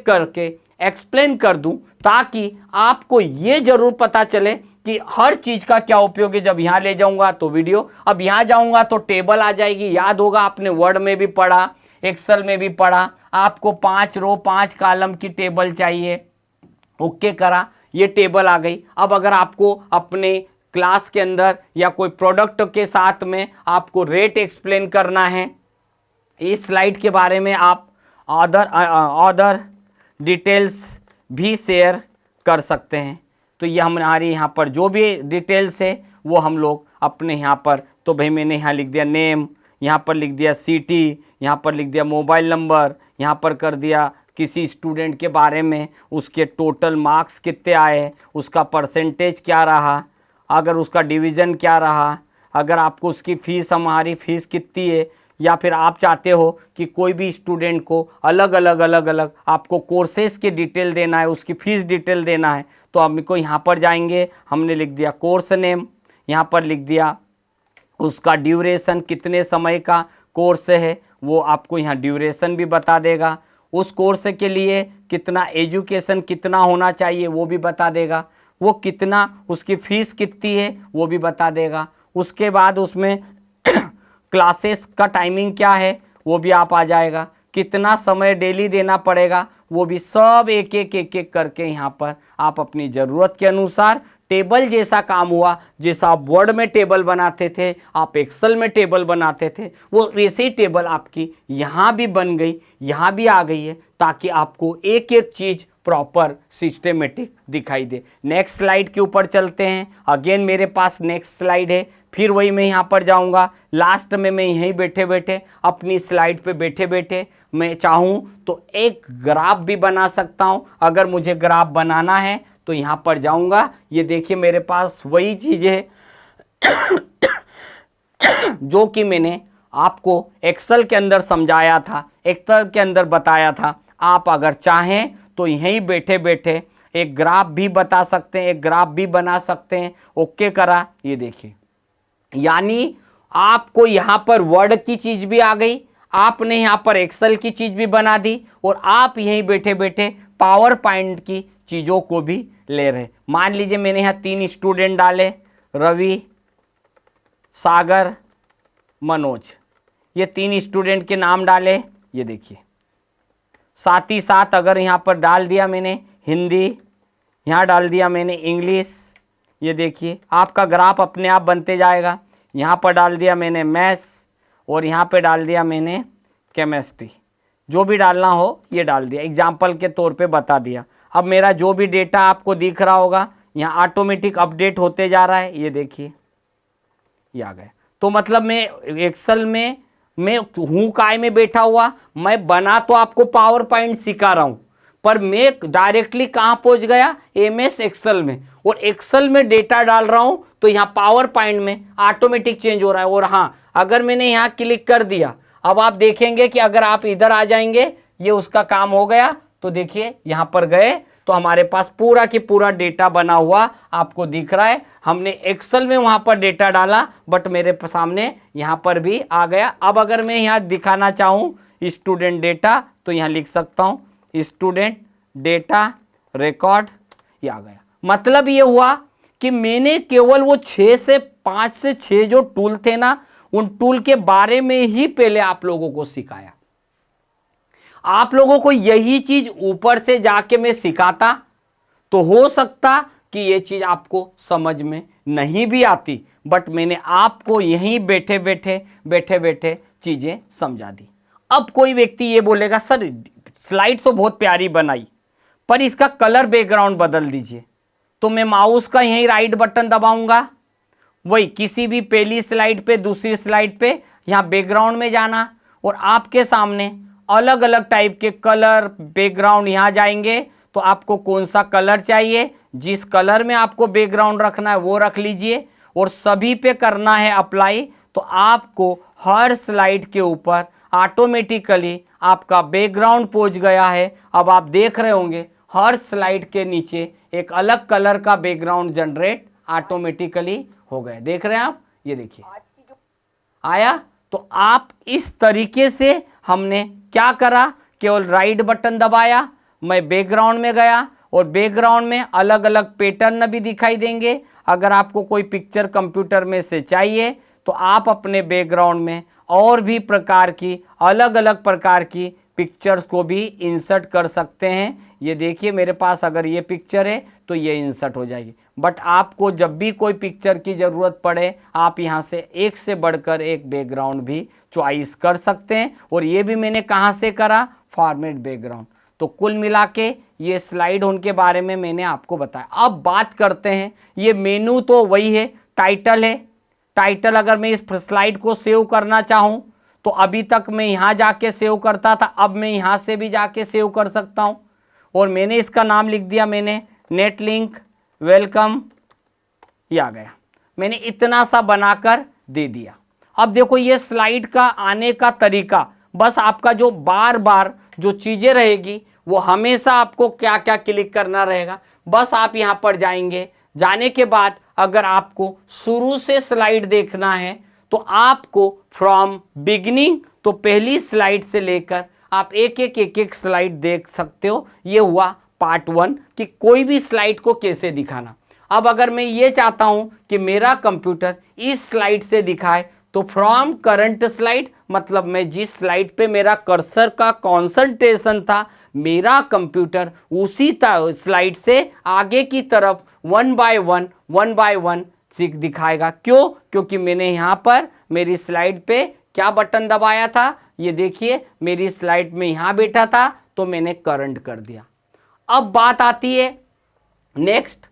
करके एक्सप्लेन कर दूं, ताकि आपको ये जरूर पता चले कि हर चीज़ का क्या उपयोग है। जब यहाँ ले जाऊंगा तो वीडियो, अब यहाँ जाऊंगा तो टेबल आ जाएगी। याद होगा आपने वर्ड में भी पढ़ा, एक्सेल में भी पढ़ा, आपको 5 रो 5 कॉलम की टेबल चाहिए। ओके करा, ये टेबल आ गई। अब अगर आपको अपने क्लास के अंदर या कोई प्रोडक्ट के साथ में आपको रेट एक्सप्लेन करना है, इस स्लाइड के बारे में आप अदर डिटेल्स भी शेयर कर सकते हैं। तो ये हमारी यहाँ पर जो भी डिटेल्स है वो हम लोग अपने यहाँ पर, तो भाई मैंने यहाँ लिख दिया नेम, यहाँ पर लिख दिया सिटी, यहाँ पर लिख दिया मोबाइल नंबर, यहाँ पर कर दिया किसी स्टूडेंट के बारे में, उसके टोटल मार्क्स कितने आए, उसका परसेंटेज क्या रहा, अगर उसका डिवीज़न क्या रहा, अगर आपको उसकी फ़ीस, हमारी फ़ीस कितनी है, या फिर आप चाहते हो कि कोई भी स्टूडेंट को अलग अलग आपको कोर्सेज़ की डिटेल देना है, उसकी फ़ीस डिटेल देना है, तो हमको यहाँ पर जाएंगे, हमने लिख दिया कोर्स नेम, यहाँ पर लिख दिया उसका ड्यूरेशन, कितने समय का कोर्स है वो आपको यहाँ ड्यूरेशन भी बता देगा, उस कोर्स के लिए कितना एजुकेशन कितना होना चाहिए वो भी बता देगा, वो कितना, उसकी फ़ीस कितनी है वो भी बता देगा। उसके बाद उसमें क्लासेस का टाइमिंग क्या है वो भी आप आ जाएगा, कितना समय डेली देना पड़ेगा वो भी सब एक एक करके यहाँ पर आप अपनी ज़रूरत के अनुसार टेबल जैसा काम हुआ, जैसा आप वर्ड में टेबल बनाते थे, आप एक्सेल में टेबल बनाते थे, वो वैसे ही टेबल आपकी यहाँ भी बन गई, यहाँ भी आ गई है, ताकि आपको एक एक चीज़ प्रॉपर सिस्टेमेटिक दिखाई दे। नेक्स्ट स्लाइड के ऊपर चलते हैं। अगेन मेरे पास नेक्स्ट स्लाइड है, फिर वही मैं यहाँ पर जाऊँगा। लास्ट में मैं यहीं बैठे बैठे अपनी स्लाइड पे बैठे बैठे मैं चाहूँ तो एक ग्राफ भी बना सकता हूँ। अगर मुझे ग्राफ बनाना है तो यहाँ पर जाऊँगा, ये देखिए मेरे पास वही चीज़ है जो कि मैंने आपको एक्सेल के अंदर समझाया था, एक्सेल के अंदर बताया था। आप अगर चाहें तो यहीं बैठे बैठे एक ग्राफ भी बता सकते हैं, एक ग्राफ भी बना सकते हैं। ओके करा, ये देखिए, यानी आपको यहाँ पर वर्ड की चीज़ भी आ गई, आपने यहाँ पर एक्सेल की चीज़ भी बना दी, और आप यहीं बैठे बैठे पावर पॉइंट की चीज़ों को भी ले रहे। मान लीजिए मैंने यहाँ 3 स्टूडेंट डाले, रवि, सागर, मनोज, ये 3 स्टूडेंट के नाम डाले। ये देखिए, साथ ही साथ अगर यहाँ पर डाल दिया मैंने हिंदी, यहाँ डाल दिया मैंने इंग्लिश, ये देखिए आपका ग्राफ अपने आप बनते जाएगा। यहाँ पर डाल दिया मैंने मैथ्स, और यहाँ पे डाल दिया मैंने केमिस्ट्री, जो भी डालना हो ये डाल दिया, एग्जाम्पल के तौर पे बता दिया। अब मेरा जो भी डेटा आपको दिख रहा होगा यहाँ ऑटोमेटिक अपडेट होते जा रहा है। ये देखिए, ये आ गया। तो मतलब मैं एक्सेल में मैं हूँ काय में बैठा हुआ, मैं बना तो आपको पावर पॉइंट सिखा रहा हूँ, पर मैं डायरेक्टली कहाँ पहुँच गया, MS एक्सेल में, और एक्सेल में डेटा डाल रहा हूँ तो यहाँ पावर पॉइंट में ऑटोमेटिक चेंज हो रहा है। और हाँ, अगर मैंने यहाँ क्लिक कर दिया, अब आप देखेंगे कि अगर आप इधर आ जाएंगे, ये उसका काम हो गया, तो देखिए यहाँ पर गए तो हमारे पास पूरा की पूरा डेटा बना हुआ आपको दिख रहा है। हमने एक्सेल में वहाँ पर डेटा डाला, बट मेरे सामने यहाँ पर भी आ गया। अब अगर मैं यहाँ दिखाना चाहूँ स्टूडेंट डेटा, तो यहाँ लिख सकता हूँ स्टूडेंट डेटा रिकॉर्ड, ये आ गया। मतलब ये हुआ कि मैंने केवल वो 5 से 6 जो टूल थे ना, उन टूल के बारे में ही पहले आप लोगों को सिखाया। आप लोगों को यही चीज ऊपर से जाके मैं सिखाता तो हो सकता कि ये चीज आपको समझ में नहीं भी आती, बट मैंने आपको यहीं बैठे बैठे चीजें समझा दी। अब कोई व्यक्ति ये बोलेगा, सर स्लाइड तो बहुत प्यारी बनाई, पर इसका कलर बैकग्राउंड बदल दीजिए। तो मैं माउस का यहीं राइट बटन दबाऊंगा, वही किसी भी पहली स्लाइड पे, दूसरी स्लाइड पे, यहाँ बैकग्राउंड में जाना और आपके सामने अलग अलग टाइप के कलर बैकग्राउंड यहाँ जाएंगे। तो आपको कौन सा कलर चाहिए, जिस कलर में आपको बैकग्राउंड रखना है वो रख लीजिए और सभी पे करना है अप्लाई। तो आपको हर स्लाइड के ऊपर ऑटोमेटिकली आपका बैकग्राउंड पहुंच गया है। अब आप देख रहे होंगे हर स्लाइड के नीचे एक अलग कलर का बैकग्राउंड जनरेट ऑटोमेटिकली हो गया। देख रहे हैं आप, ये देखिए आया। तो आप इस तरीके से हमने क्या करा, केवल राइट बटन दबाया, मैं बैकग्राउंड में गया और बैकग्राउंड में अलग अलग पैटर्न भी दिखाई देंगे। अगर आपको कोई पिक्चर कंप्यूटर में से चाहिए तो आप अपने बैकग्राउंड में और भी प्रकार की अलग अलग प्रकार की पिक्चर्स को भी इंसर्ट कर सकते हैं। ये देखिए मेरे पास अगर ये पिक्चर है तो ये इंसर्ट हो जाएगी। बट आपको जब भी कोई पिक्चर की ज़रूरत पड़े आप यहाँ से एक से बढ़कर एक बैकग्राउंड भी चॉइस कर सकते हैं। और ये भी मैंने कहाँ से करा, फॉर्मेट बैकग्राउंड। तो कुल मिला के ये स्लाइड होने के बारे में मैंने आपको बताया। अब बात करते हैं, ये मेनू तो वही है, टाइटल है। टाइटल अगर मैं इस स्लाइड को सेव करना चाहूँ तो अभी तक मैं यहाँ जाके सेव करता था, अब मैं यहाँ से भी जाके सेव कर सकता हूँ। और मैंने इसका नाम लिख दिया, मैंने नेट लिंक वेलकम, ये आ गया। मैंने इतना सा बनाकर दे दिया। अब देखो ये स्लाइड का आने का तरीका, बस आपका जो बार बार जो चीज़ें रहेगी वो हमेशा आपको क्या क्या क्लिक करना रहेगा। बस आप यहाँ पर जाएंगे, जाने के बाद अगर आपको शुरू से स्लाइड देखना है तो आपको फ्रॉम बिगिनिंग, तो पहली स्लाइड से लेकर आप एक एक स्लाइड देख सकते हो। ये हुआ पार्ट 1 कि कोई भी स्लाइड को कैसे दिखाना। अब अगर मैं ये चाहता हूँ कि मेरा कंप्यूटर इस स्लाइड से दिखाए तो फ्रॉम करंट स्लाइड, मतलब मैं जिस स्लाइड पे मेरा कर्सर का कंसंट्रेशन था, मेरा कंप्यूटर उसी स्लाइड से आगे की तरफ वन बाय वन दिखाएगा। क्यों? क्योंकि मैंने यहाँ पर मेरी स्लाइड पे क्या बटन दबाया था, ये देखिए मेरी स्लाइड में यहाँ बैठा था तो मैंने करंट कर दिया। अब बात आती है नेक्स्ट,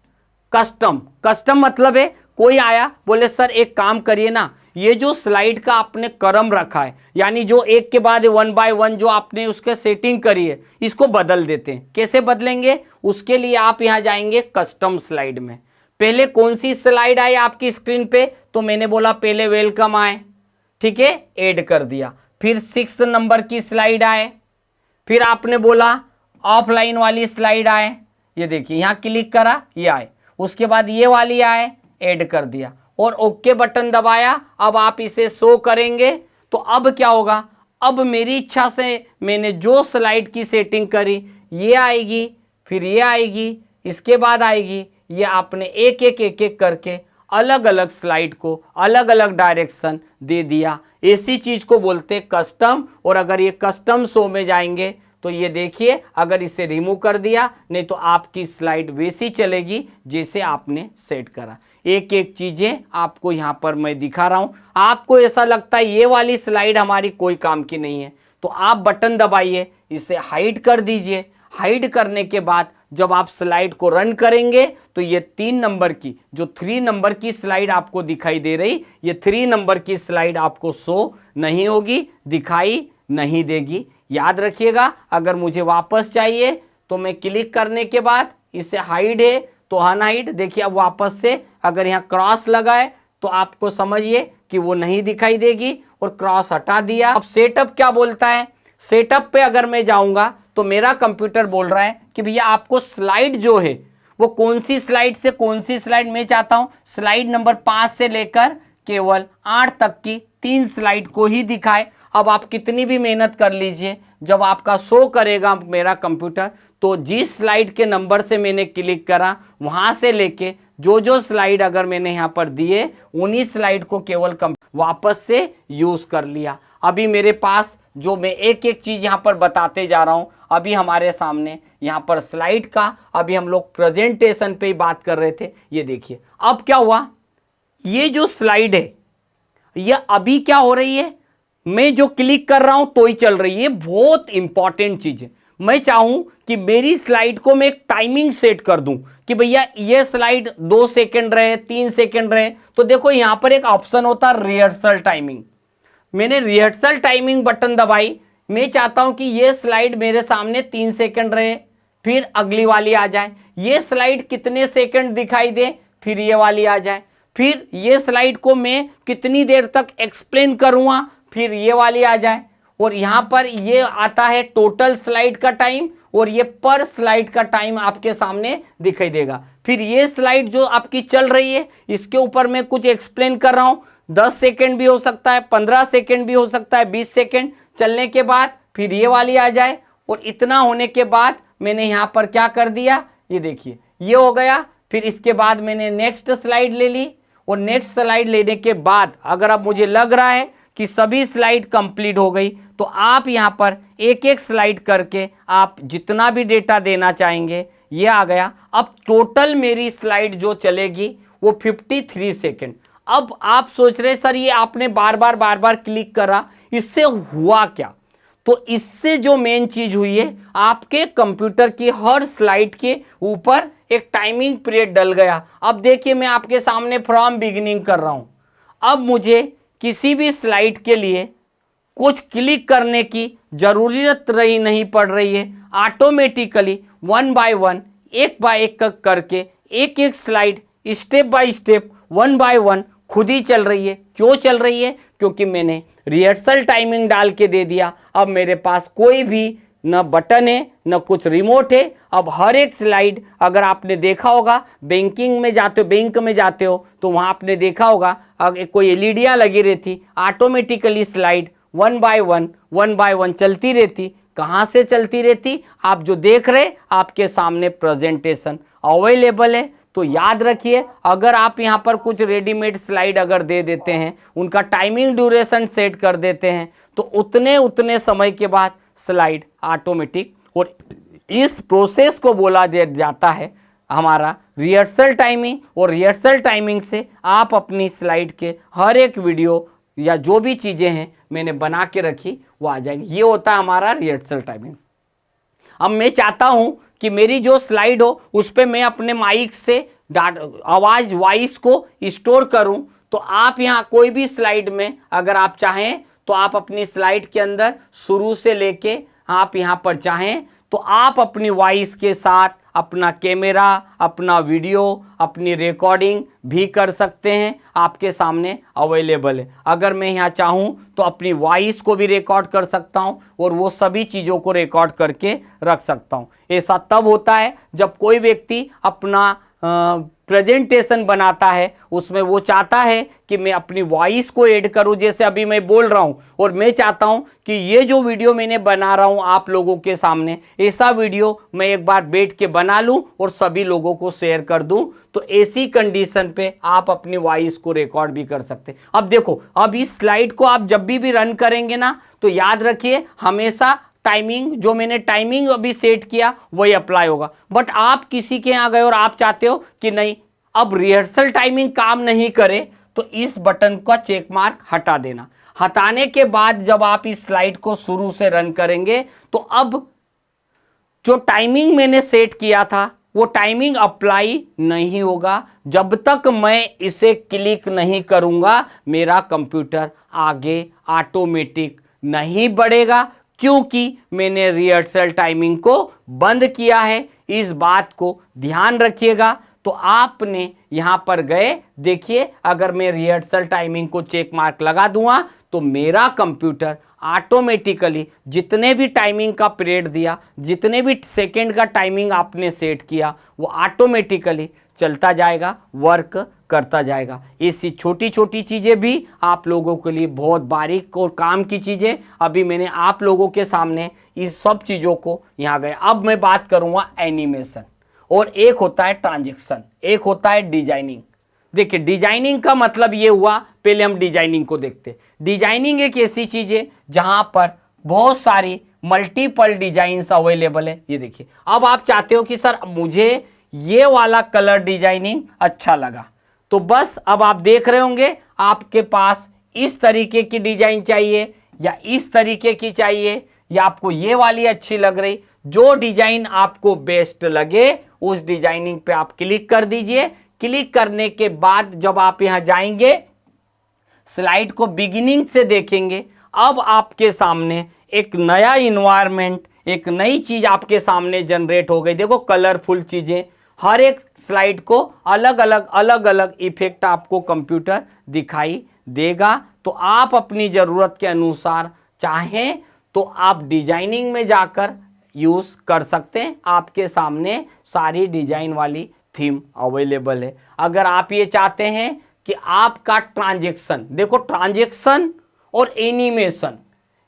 कस्टम। कस्टम मतलब है कोई आया बोले सर एक काम करिए ना, ये जो स्लाइड का आपने क्रम रखा है, यानी जो एक के बाद वन बाय वन जो आपने उसके सेटिंग करी है, इसको बदल देते हैं। कैसे बदलेंगे, उसके लिए आप यहाँ जाएंगे कस्टम स्लाइड में। पहले कौन सी स्लाइड आई आपकी स्क्रीन पे, तो मैंने बोला पहले वेलकम आए, ठीक है, ऐड कर दिया। फिर 6 नंबर की स्लाइड आए, फिर आपने बोला ऑफलाइन वाली स्लाइड आए, ये देखिए यहाँ क्लिक करा ये आए, उसके बाद ये वाली आए, ऐड कर दिया और ओके बटन दबाया। अब आप इसे शो करेंगे तो अब क्या होगा, अब मेरी इच्छा से मैंने जो स्लाइड की सेटिंग करी ये आएगी, फिर ये आएगी, इसके बाद आएगी, ये आपने एक एक करके अलग अलग स्लाइड को अलग अलग डायरेक्शन दे दिया। ऐसी चीज को बोलते कस्टम। और अगर ये कस्टम शो में जाएंगे तो ये देखिए, अगर इसे रिमूव कर दिया, नहीं तो आपकी स्लाइड वैसी चलेगी जैसे आपने सेट करा। एक एक चीजें आपको यहाँ पर मैं दिखा रहा हूं। आपको ऐसा लगता है ये वाली स्लाइड हमारी कोई काम की नहीं है तो आप बटन दबाइए, इसे हाइड कर दीजिए। हाइड करने के बाद जब आप स्लाइड को रन करेंगे तो ये 3 नंबर की, जो 3 नंबर की स्लाइड आपको दिखाई दे रही, ये 3 नंबर की स्लाइड आपको शो नहीं होगी, दिखाई नहीं देगी। याद रखिएगा, अगर मुझे वापस चाहिए तो मैं क्लिक करने के बाद इसे हाइड है तो अनहाइड, देखिए अब वापस से अगर यहाँ क्रॉस लगा है तो आपको समझिए कि वो नहीं दिखाई देगी और क्रॉस हटा दिया। अब सेटअप क्या बोलता है, सेटअप पे अगर मैं जाऊंगा तो मेरा कंप्यूटर बोल रहा है कि भैया आपको स्लाइड जो है वो कौन सी स्लाइड से कौन सी स्लाइड, मैं चाहता हूं स्लाइड नंबर 5 से लेकर केवल 8 तक की 3 स्लाइड को ही दिखाए। अब आप कितनी भी मेहनत कर लीजिए, जब आपका शो करेगा मेरा कंप्यूटर तो जिस स्लाइड के नंबर से मैंने क्लिक करा वहां से लेके जो स्लाइड अगर मैंने यहाँ पर दिए उन्हीं स्लाइड को केवल वापस से यूज कर लिया। अभी मेरे पास जो मैं एक एक चीज यहाँ पर बताते जा रहा हूँ, अभी हमारे सामने यहाँ पर स्लाइड का, अभी हम लोग प्रेजेंटेशन पे ही बात कर रहे थे। ये देखिए अब क्या हुआ, ये जो स्लाइड है ये अभी क्या हो रही है, मैं जो क्लिक कर रहा हूं तो ही चल रही है। बहुत इंपॉर्टेंट चीज है, मैं चाहूं कि मेरी स्लाइड को मैं एक टाइमिंग सेट कर दूं कि भैया ये स्लाइड 2 सेकंड रहे, 3 सेकंड रहे, तो देखो यहां पर एक ऑप्शन होता है रिहर्सल टाइमिंग। मैंने रिहर्सल टाइमिंग बटन दबाई, मैं चाहता हूं कि ये स्लाइड मेरे सामने 3 सेकंड रहे, फिर अगली वाली आ जाए, ये स्लाइड कितने सेकंड दिखाई दे, फिर ये वाली आ जाए, फिर ये स्लाइड को मैं कितनी देर तक एक्सप्लेन करूंगा, फिर ये वाली आ जाए, और यहां पर ये आता है टोटल स्लाइड का टाइम, और ये पर स्लाइड का टाइम आपके सामने दिखाई देगा। फिर ये स्लाइड जो आपकी चल रही है, इसके ऊपर मैं कुछ एक्सप्लेन कर रहा हूं, 10 सेकंड भी हो सकता है, 15 सेकंड भी हो सकता है, 20 सेकंड चलने के बाद फिर ये वाली आ जाए, और इतना होने के बाद मैंने यहां पर क्या कर दिया, ये देखिए ये हो गया। फिर इसके बाद मैंने नेक्स्ट स्लाइड ले ली, और नेक्स्ट स्लाइड लेने के बाद अगर अब मुझे लग रहा है कि सभी स्लाइड कंप्लीट हो गई, तो आप यहां पर एक एक स्लाइड करके आप जितना भी डेटा देना चाहेंगे ये आ गया। अब टोटल मेरी स्लाइड जो चलेगी वो 53 सेकेंड। अब आप सोच रहे सर ये आपने बार बार क्लिक करा, इससे हुआ क्या? तो इससे जो मेन चीज हुई है, आपके कंप्यूटर की हर स्लाइड के ऊपर एक टाइमिंग पीरियड डल गया। अब देखिए मैं आपके सामने फ्रॉम बिगिनिंग कर रहा हूं। अब मुझे किसी भी स्लाइड के लिए कुछ क्लिक करने की जरूरत नहीं पड़ रही है, ऑटोमेटिकली वन बाय वन, एक बाय एक करके एक एक slide step by step, one by one खुद ही चल रही है। क्यों चल रही है? क्योंकि मैंने रिहर्सल टाइमिंग डाल के दे दिया। अब मेरे पास कोई भी न बटन है न कुछ रिमोट है। अब हर एक स्लाइड, अगर आपने देखा होगा बैंक में जाते हो तो वहाँ आपने देखा होगा अगर कोई एलईडियाँ लगी रहती, automatically slide one by one चलती रहती। कहाँ से चलती रहती? आप जो देख रहे आपके सामने प्रेजेंटेशन अवेलेबल है। तो याद रखिए, अगर आप यहाँ पर कुछ रेडीमेड स्लाइड अगर दे देते हैं, उनका टाइमिंग ड्यूरेशन सेट कर देते हैं, तो उतने समय के बाद स्लाइड ऑटोमेटिक, और इस प्रोसेस को बोला जाता है हमारा रिहर्सल टाइमिंग। और रिहर्सल टाइमिंग से आप अपनी स्लाइड के हर एक वीडियो या जो भी चीज़ें हैं मैंने बना के रखी वो आ जाएंगी। ये होता है हमारा रिहर्सल टाइमिंग। अब मैं चाहता हूं कि मेरी जो स्लाइड हो उस पर मैं अपने माइक से आवाज़ वॉइस को स्टोर करूं, तो आप यहां कोई भी स्लाइड में अगर आप चाहें तो आप अपनी स्लाइड के अंदर शुरू से लेके आप यहां पर चाहें तो आप अपनी वॉइस के साथ अपना कैमरा, अपना वीडियो, अपनी रिकॉर्डिंग भी कर सकते हैं। आपके सामने अवेलेबल है। अगर मैं यहाँ चाहूँ तो अपनी वॉइस को भी रिकॉर्ड कर सकता हूँ और वो सभी चीज़ों को रिकॉर्ड करके रख सकता हूँ। ऐसा तब होता है जब कोई व्यक्ति अपना प्रेजेंटेशन बनाता है, उसमें वो चाहता है कि मैं अपनी वॉइस को ऐड करूं। जैसे अभी मैं बोल रहा हूं और मैं चाहता हूं कि ये जो वीडियो मैंने बना रहा हूं आप लोगों के सामने, ऐसा वीडियो मैं एक बार बैठ के बना लूं और सभी लोगों को शेयर कर दूं। तो ऐसी कंडीशन पे आप अपनी वॉइस को रिकॉर्ड भी कर सकते हैं। अब देखो, अब इस स्लाइड को आप जब भी रन करेंगे ना, तो याद रखिए हमेशा टाइमिंग, जो मैंने टाइमिंग अभी सेट किया वही अप्लाई होगा। बट आप किसी के यहाँ गए और आप चाहते हो कि नहीं अब रिहर्सल टाइमिंग काम नहीं करे, तो इस बटन का चेक मार्क हटा देना। हटाने के बाद जब आप इस स्लाइड को शुरू से रन करेंगे तो अब जो टाइमिंग मैंने सेट किया था वो टाइमिंग अप्लाई नहीं होगा। जब तक मैं इसे क्लिक नहीं करूंगा मेरा कंप्यूटर आगे ऑटोमेटिक नहीं बढ़ेगा, क्योंकि मैंने रिहर्सल टाइमिंग को बंद किया है। इस बात को ध्यान रखिएगा। तो आपने यहां पर गए, देखिए अगर मैं रिहर्सल टाइमिंग को चेक मार्क लगा दूंगा तो मेरा कंप्यूटर ऑटोमेटिकली जितने भी टाइमिंग का पीरियड दिया, जितने भी सेकंड का टाइमिंग आपने सेट किया, वो ऑटोमेटिकली चलता जाएगा, वर्क करता जाएगा। ऐसी छोटी छोटी चीज़ें भी आप लोगों के लिए बहुत बारीक और काम की चीज़ें अभी मैंने आप लोगों के सामने इस सब चीज़ों को यहाँ गए। अब मैं बात करूँगा एनिमेशन, और एक होता है ट्रांजैक्शन, एक होता है डिजाइनिंग। देखिए डिजाइनिंग का मतलब ये हुआ, पहले हम डिजाइनिंग को देखते। डिजाइनिंग एक ऐसी चीज है जहां पर बहुत सारी मल्टीपल डिजाइन्स अवेलेबल है। ये देखिए, अब आप चाहते हो कि सर मुझे ये वाला कलर डिजाइनिंग अच्छा लगा, तो बस अब आप देख रहे होंगे आपके पास इस तरीके की डिजाइन चाहिए या इस तरीके की चाहिए या आपको ये वाली अच्छी लग रही, जो डिजाइन आपको बेस्ट लगे उस डिजाइनिंग पे आप क्लिक कर दीजिए। क्लिक करने के बाद जब आप यहां जाएंगे, स्लाइड को बिगिनिंग से देखेंगे, अब आपके सामने एक नया इन्वायरमेंट, एक नई चीज आपके सामने जनरेट हो गई। देखो कलरफुल चीजें, हर एक स्लाइड को अलग अलग इफेक्ट आपको कंप्यूटर दिखाई देगा। तो आप अपनी जरूरत के अनुसार चाहें तो आप डिजाइनिंग में जाकर यूज कर सकते हैं। आपके सामने सारी डिजाइन वाली थीम अवेलेबल है। अगर आप ये चाहते हैं कि आपका ट्रांजैक्शन, देखो ट्रांजैक्शन और एनिमेशन,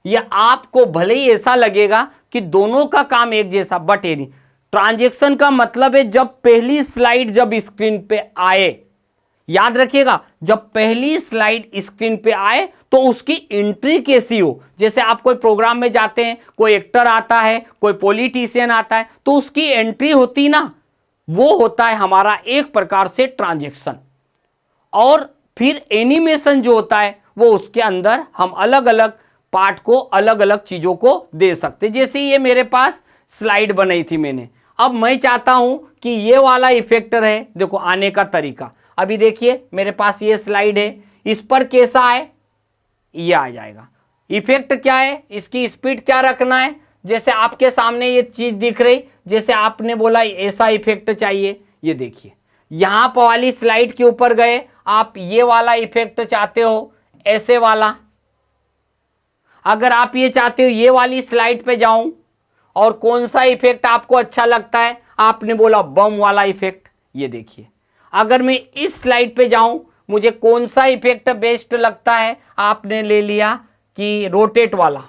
ये आपको भले ही ऐसा लगेगा कि दोनों का काम एक जैसा, बट ये नहीं। ट्रांजैक्शन का मतलब है जब पहली स्लाइड जब स्क्रीन पे आए, याद रखिएगा, जब पहली स्लाइड स्क्रीन पे आए तो उसकी एंट्री कैसी हो। जैसे आप कोई प्रोग्राम में जाते हैं, कोई एक्टर आता है, कोई पॉलिटिशियन आता है, तो उसकी एंट्री होती ना, वो होता है हमारा एक प्रकार से ट्रांजैक्शन। और फिर एनिमेशन जो होता है वो उसके अंदर हम अलग अलग पार्ट को, अलग अलग चीजों को दे सकते। जैसे ये मेरे पास स्लाइड बनाई थी मैंने, अब मैं चाहता हूं कि ये वाला इफेक्ट रहे। देखो आने का तरीका, अभी देखिए मेरे पास ये स्लाइड है, इस पर कैसा है, ये आ जाएगा। इफेक्ट क्या है, इसकी स्पीड क्या रखना है। जैसे आपके सामने ये चीज दिख रही, जैसे आपने बोला ऐसा इफेक्ट चाहिए, ये देखिए यहां पर वाली स्लाइड के ऊपर गए, आप ये वाला इफेक्ट चाहते हो, ऐसे वाला। अगर आप ये चाहते हो ये वाली स्लाइड पे जाऊं, और कौन सा इफेक्ट आपको अच्छा लगता है, आपने बोला बम वाला इफेक्ट, ये देखिए। अगर मैं इस स्लाइड पे जाऊं, मुझे कौन सा इफेक्ट बेस्ट लगता है, आपने ले लिया कि रोटेट वाला,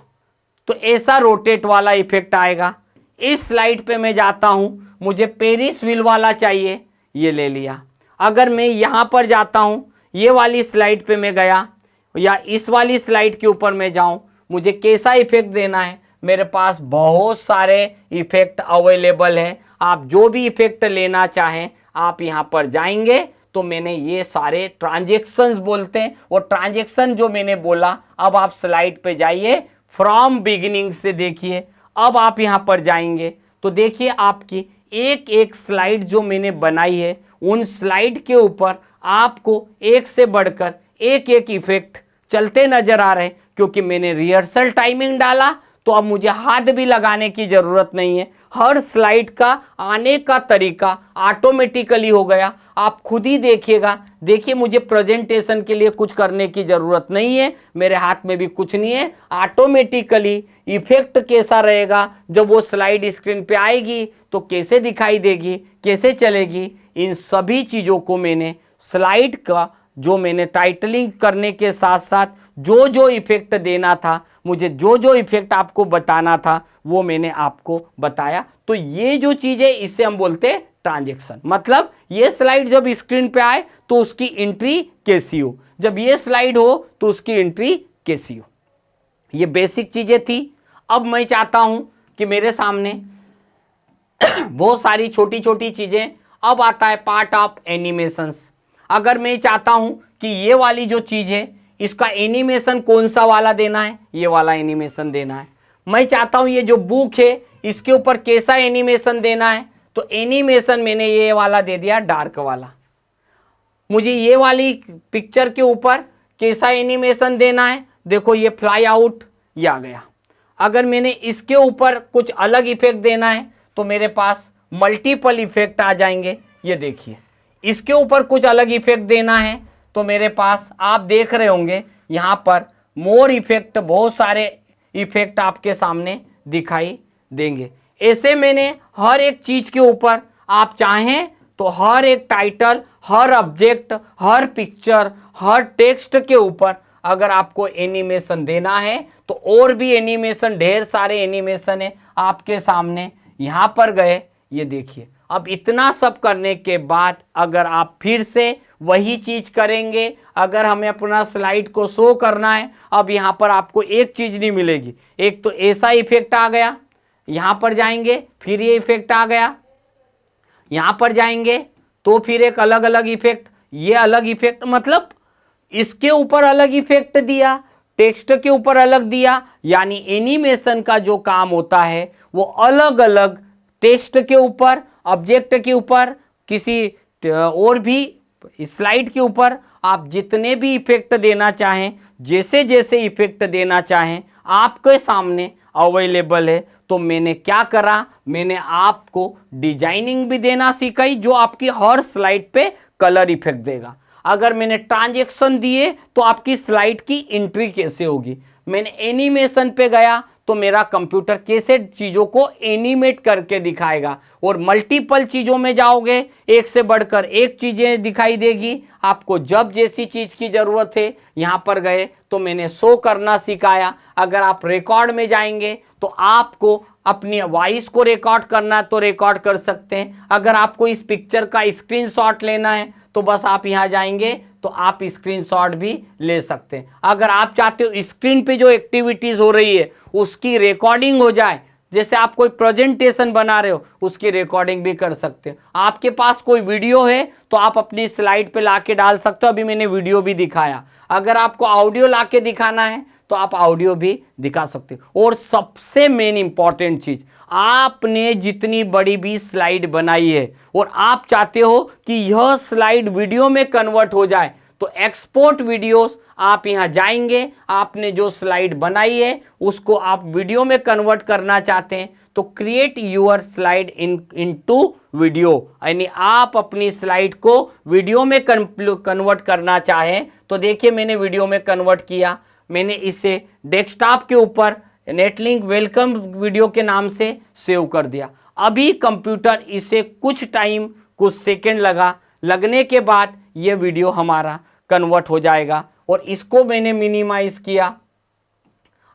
तो ऐसा रोटेट वाला इफेक्ट आएगा। इस स्लाइड पे मैं जाता हूं, मुझे पेरिस व्हील वाला चाहिए, ये ले लिया। अगर मैं यहां पर जाता हूं, ये वाली स्लाइड पे मैं गया, या इस वाली स्लाइड के ऊपर मैं जाऊं, मुझे कैसा इफेक्ट देना है, मेरे पास बहुत सारे इफेक्ट अवेलेबल है। आप जो भी इफेक्ट लेना चाहें आप यहां पर जाएंगे, तो मैंने ये सारे ट्रांजैक्शंस बोलते हैं, वो ट्रांजैक्शन जो मैंने बोला। अब आप स्लाइड पे जाइए, फ्रॉम बिगिनिंग से देखिए। अब आप यहां पर जाएंगे तो देखिए आपकी एक एक स्लाइड जो मैंने बनाई है, उन स्लाइड के ऊपर आपको एक से बढ़कर एक एक इफेक्ट चलते नजर आ रहे हैं। क्योंकि मैंने रिहर्सल टाइमिंग डाला, तो अब मुझे हाथ भी लगाने की जरूरत नहीं है। हर स्लाइड का आने का तरीका ऑटोमेटिकली हो गया। आप खुद ही देखिएगा। देखिए मुझे प्रेजेंटेशन के लिए कुछ करने की जरूरत नहीं है, मेरे हाथ में भी कुछ नहीं है। ऑटोमेटिकली इफेक्ट कैसा रहेगा, जब वो स्लाइड स्क्रीन पे आएगी तो कैसे दिखाई देगी, कैसे चलेगी, इन सभी चीज़ों को मैंने स्लाइड का जो मैंने टाइटलिंग करने के साथ साथ जो जो इफेक्ट देना था, मुझे जो जो इफेक्ट आपको बताना था, वो मैंने आपको बताया। तो ये जो चीज़ है इसे हम बोलते हैं ट्रांजैक्शन। मतलब ये स्लाइड जब स्क्रीन पे आए तो उसकी एंट्री कैसी हो, जब ये स्लाइड हो तो उसकी एंट्री कैसी हो। ये बेसिक चीजें थी। अब मैं चाहता हूं कि मेरे सामने बहुत सारी छोटी छोटी चीजें। अब आता है पार्ट ऑफ एनिमेशंस। अगर मैं चाहता हूं कि ये वाली जो चीज है इसका एनिमेशन कौन सा वाला देना है, ये वाला एनिमेशन देना है। मैं चाहता हूं ये जो बुक है इसके ऊपर कैसा एनिमेशन देना है, तो एनिमेशन मैंने ये वाला दे दिया, डार्क वाला। मुझे ये वाली पिक्चर के ऊपर कैसा एनिमेशन देना है, देखो ये फ्लाई आउट, ये आ गया। अगर मैंने इसके ऊपर कुछ अलग इफेक्ट देना है तो मेरे पास मल्टीपल इफेक्ट आ जाएंगे। ये देखिए इसके ऊपर कुछ अलग इफेक्ट देना है तो मेरे पास आप देख रहे होंगे यहाँ पर मोर इफेक्ट, बहुत सारे इफेक्ट आपके सामने दिखाई देंगे। ऐसे मैंने हर एक चीज के ऊपर आप चाहें तो हर एक टाइटल, हर ऑब्जेक्ट, हर पिक्चर, हर टेक्स्ट के ऊपर अगर आपको एनिमेशन देना है तो और भी एनिमेशन, ढेर सारे एनिमेशन है आपके सामने। यहाँ पर गए, ये देखिए। अब इतना सब करने के बाद अगर आप फिर से वही चीज करेंगे, अगर हमें अपना स्लाइड को शो करना है, अब यहाँ पर आपको एक चीज नहीं मिलेगी। एक तो ऐसा इफेक्ट आ गया, यहाँ पर जाएंगे फिर ये इफेक्ट आ गया, यहाँ पर जाएंगे तो फिर एक अलग अलग इफेक्ट, ये अलग इफेक्ट, मतलब इसके ऊपर अलग इफेक्ट दिया, टेक्स्ट के ऊपर अलग दिया, यानी एनिमेशन का जो काम होता है वो अलग अलग टेक्स्ट के ऊपर, ऑब्जेक्ट के ऊपर, किसी और भी स्लाइड के ऊपर आप जितने भी इफेक्ट देना चाहें, जैसे जैसे इफेक्ट देना चाहें आपके सामने अवेलेबल है। तो मैंने क्या करा, मैंने आपको डिजाइनिंग भी देना सिखाई जो आपकी हर स्लाइड पे कलर इफेक्ट देगा। अगर मैंने ट्रांजैक्शन दिए तो आपकी स्लाइड की एंट्री कैसे होगी, मैंने एनिमेशन पे गया तो मेरा कंप्यूटर कैसे चीज़ों को एनिमेट करके दिखाएगा, और मल्टीपल चीज़ों में जाओगे एक से बढ़कर एक चीज़ें दिखाई देगी आपको। जब जैसी चीज़ की ज़रूरत है यहाँ पर गए तो मैंने शो करना सिखाया। अगर आप रिकॉर्ड में जाएंगे तो आपको अपनी वॉइस को रिकॉर्ड करना तो रिकॉर्ड कर सकते हैं। अगर आपको इस पिक्चर का स्क्रीनशॉट लेना है तो बस आप यहाँ जाएंगे तो आप स्क्रीनशॉट भी ले सकते हैं। अगर आप चाहते हो स्क्रीन पे जो एक्टिविटीज हो रही है उसकी रिकॉर्डिंग हो जाए, जैसे आप कोई प्रेजेंटेशन बना रहे हो उसकी रिकॉर्डिंग भी कर सकते हो। आपके पास कोई वीडियो है तो आप अपनी स्लाइड पे लाके डाल सकते हो, अभी मैंने वीडियो भी दिखाया। अगर आपको ऑडियो लाके दिखाना है तो आप ऑडियो भी दिखा सकते हो। और सबसे मेन इंपॉर्टेंट चीज, आपने जितनी बड़ी भी स्लाइड बनाई है और आप चाहते हो कि यह स्लाइड वीडियो में कन्वर्ट हो जाए तो एक्सपोर्ट वीडियोस आप यहां जाएंगे, आपने जो स्लाइड बनाई है उसको आप वीडियो में कन्वर्ट करना चाहते हैं तो create your slide into video, यानी आप अपनी स्लाइड को वीडियो में कन्वर्ट करना चाहें तो देखिए मैंने वीडियो में कन्वर्ट किया। मैंने इसे डेस्कटॉप के ऊपर नेटलिंक वेलकम वीडियो के नाम से सेव कर दिया। अभी कंप्यूटर इसे कुछ टाइम, कुछ सेकंड लगने के बाद ये वीडियो हमारा कन्वर्ट हो जाएगा। और इसको मैंने मिनिमाइज किया।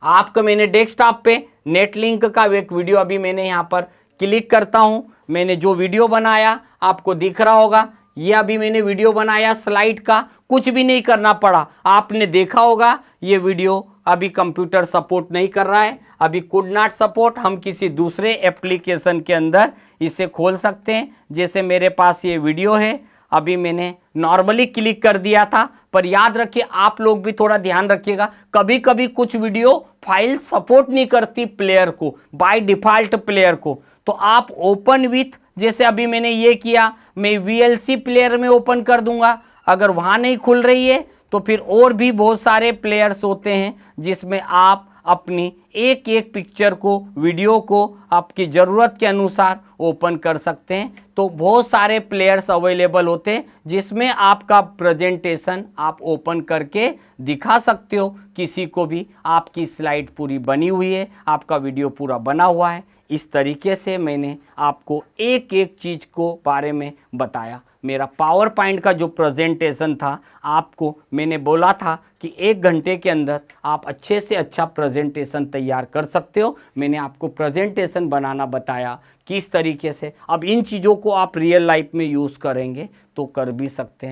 आपको मैंने डेस्कटॉप पे नेटलिंक का एक वीडियो, अभी मैंने यहाँ पर क्लिक करता हूँ, मैंने जो वीडियो बनाया आपको दिख रहा होगा। ये अभी मैंने वीडियो बनाया स्लाइड का, कुछ भी नहीं करना पड़ा। आपने देखा होगा ये वीडियो अभी कंप्यूटर सपोर्ट नहीं कर रहा है, अभी कुड नॉट सपोर्ट। हम किसी दूसरे एप्लीकेशन के अंदर इसे खोल सकते हैं। जैसे मेरे पास ये वीडियो है, अभी मैंने नॉर्मली क्लिक कर दिया था, पर याद रखिए आप लोग भी थोड़ा ध्यान रखिएगा, कभी कभी कुछ वीडियो फाइल सपोर्ट नहीं करती प्लेयर को, बाय डिफॉल्ट प्लेयर को। तो आप ओपन विथ, जैसे अभी मैंने ये किया, मैं VLC प्लेयर में ओपन कर दूंगा। अगर वहां नहीं खुल रही है तो फिर और भी बहुत सारे प्लेयर्स होते हैं जिसमें आप अपनी एक एक पिक्चर को, वीडियो को आपकी ज़रूरत के अनुसार ओपन कर सकते हैं। तो बहुत सारे प्लेयर्स अवेलेबल होते हैं जिसमें आपका प्रेजेंटेशन आप ओपन करके दिखा सकते हो किसी को भी। आपकी स्लाइड पूरी बनी हुई है, आपका वीडियो पूरा बना हुआ है। इस तरीके से मैंने आपको एक एक चीज़ को बारे में बताया। मेरा पावर पॉइंट का जो प्रेजेंटेशन था, आपको मैंने बोला था कि 1 घंटे के अंदर आप अच्छे से अच्छा प्रेजेंटेशन तैयार कर सकते हो। मैंने आपको प्रेजेंटेशन बनाना बताया किस तरीके से। अब इन चीज़ों को आप रियल लाइफ में यूज़ करेंगे तो कर भी सकते हैं।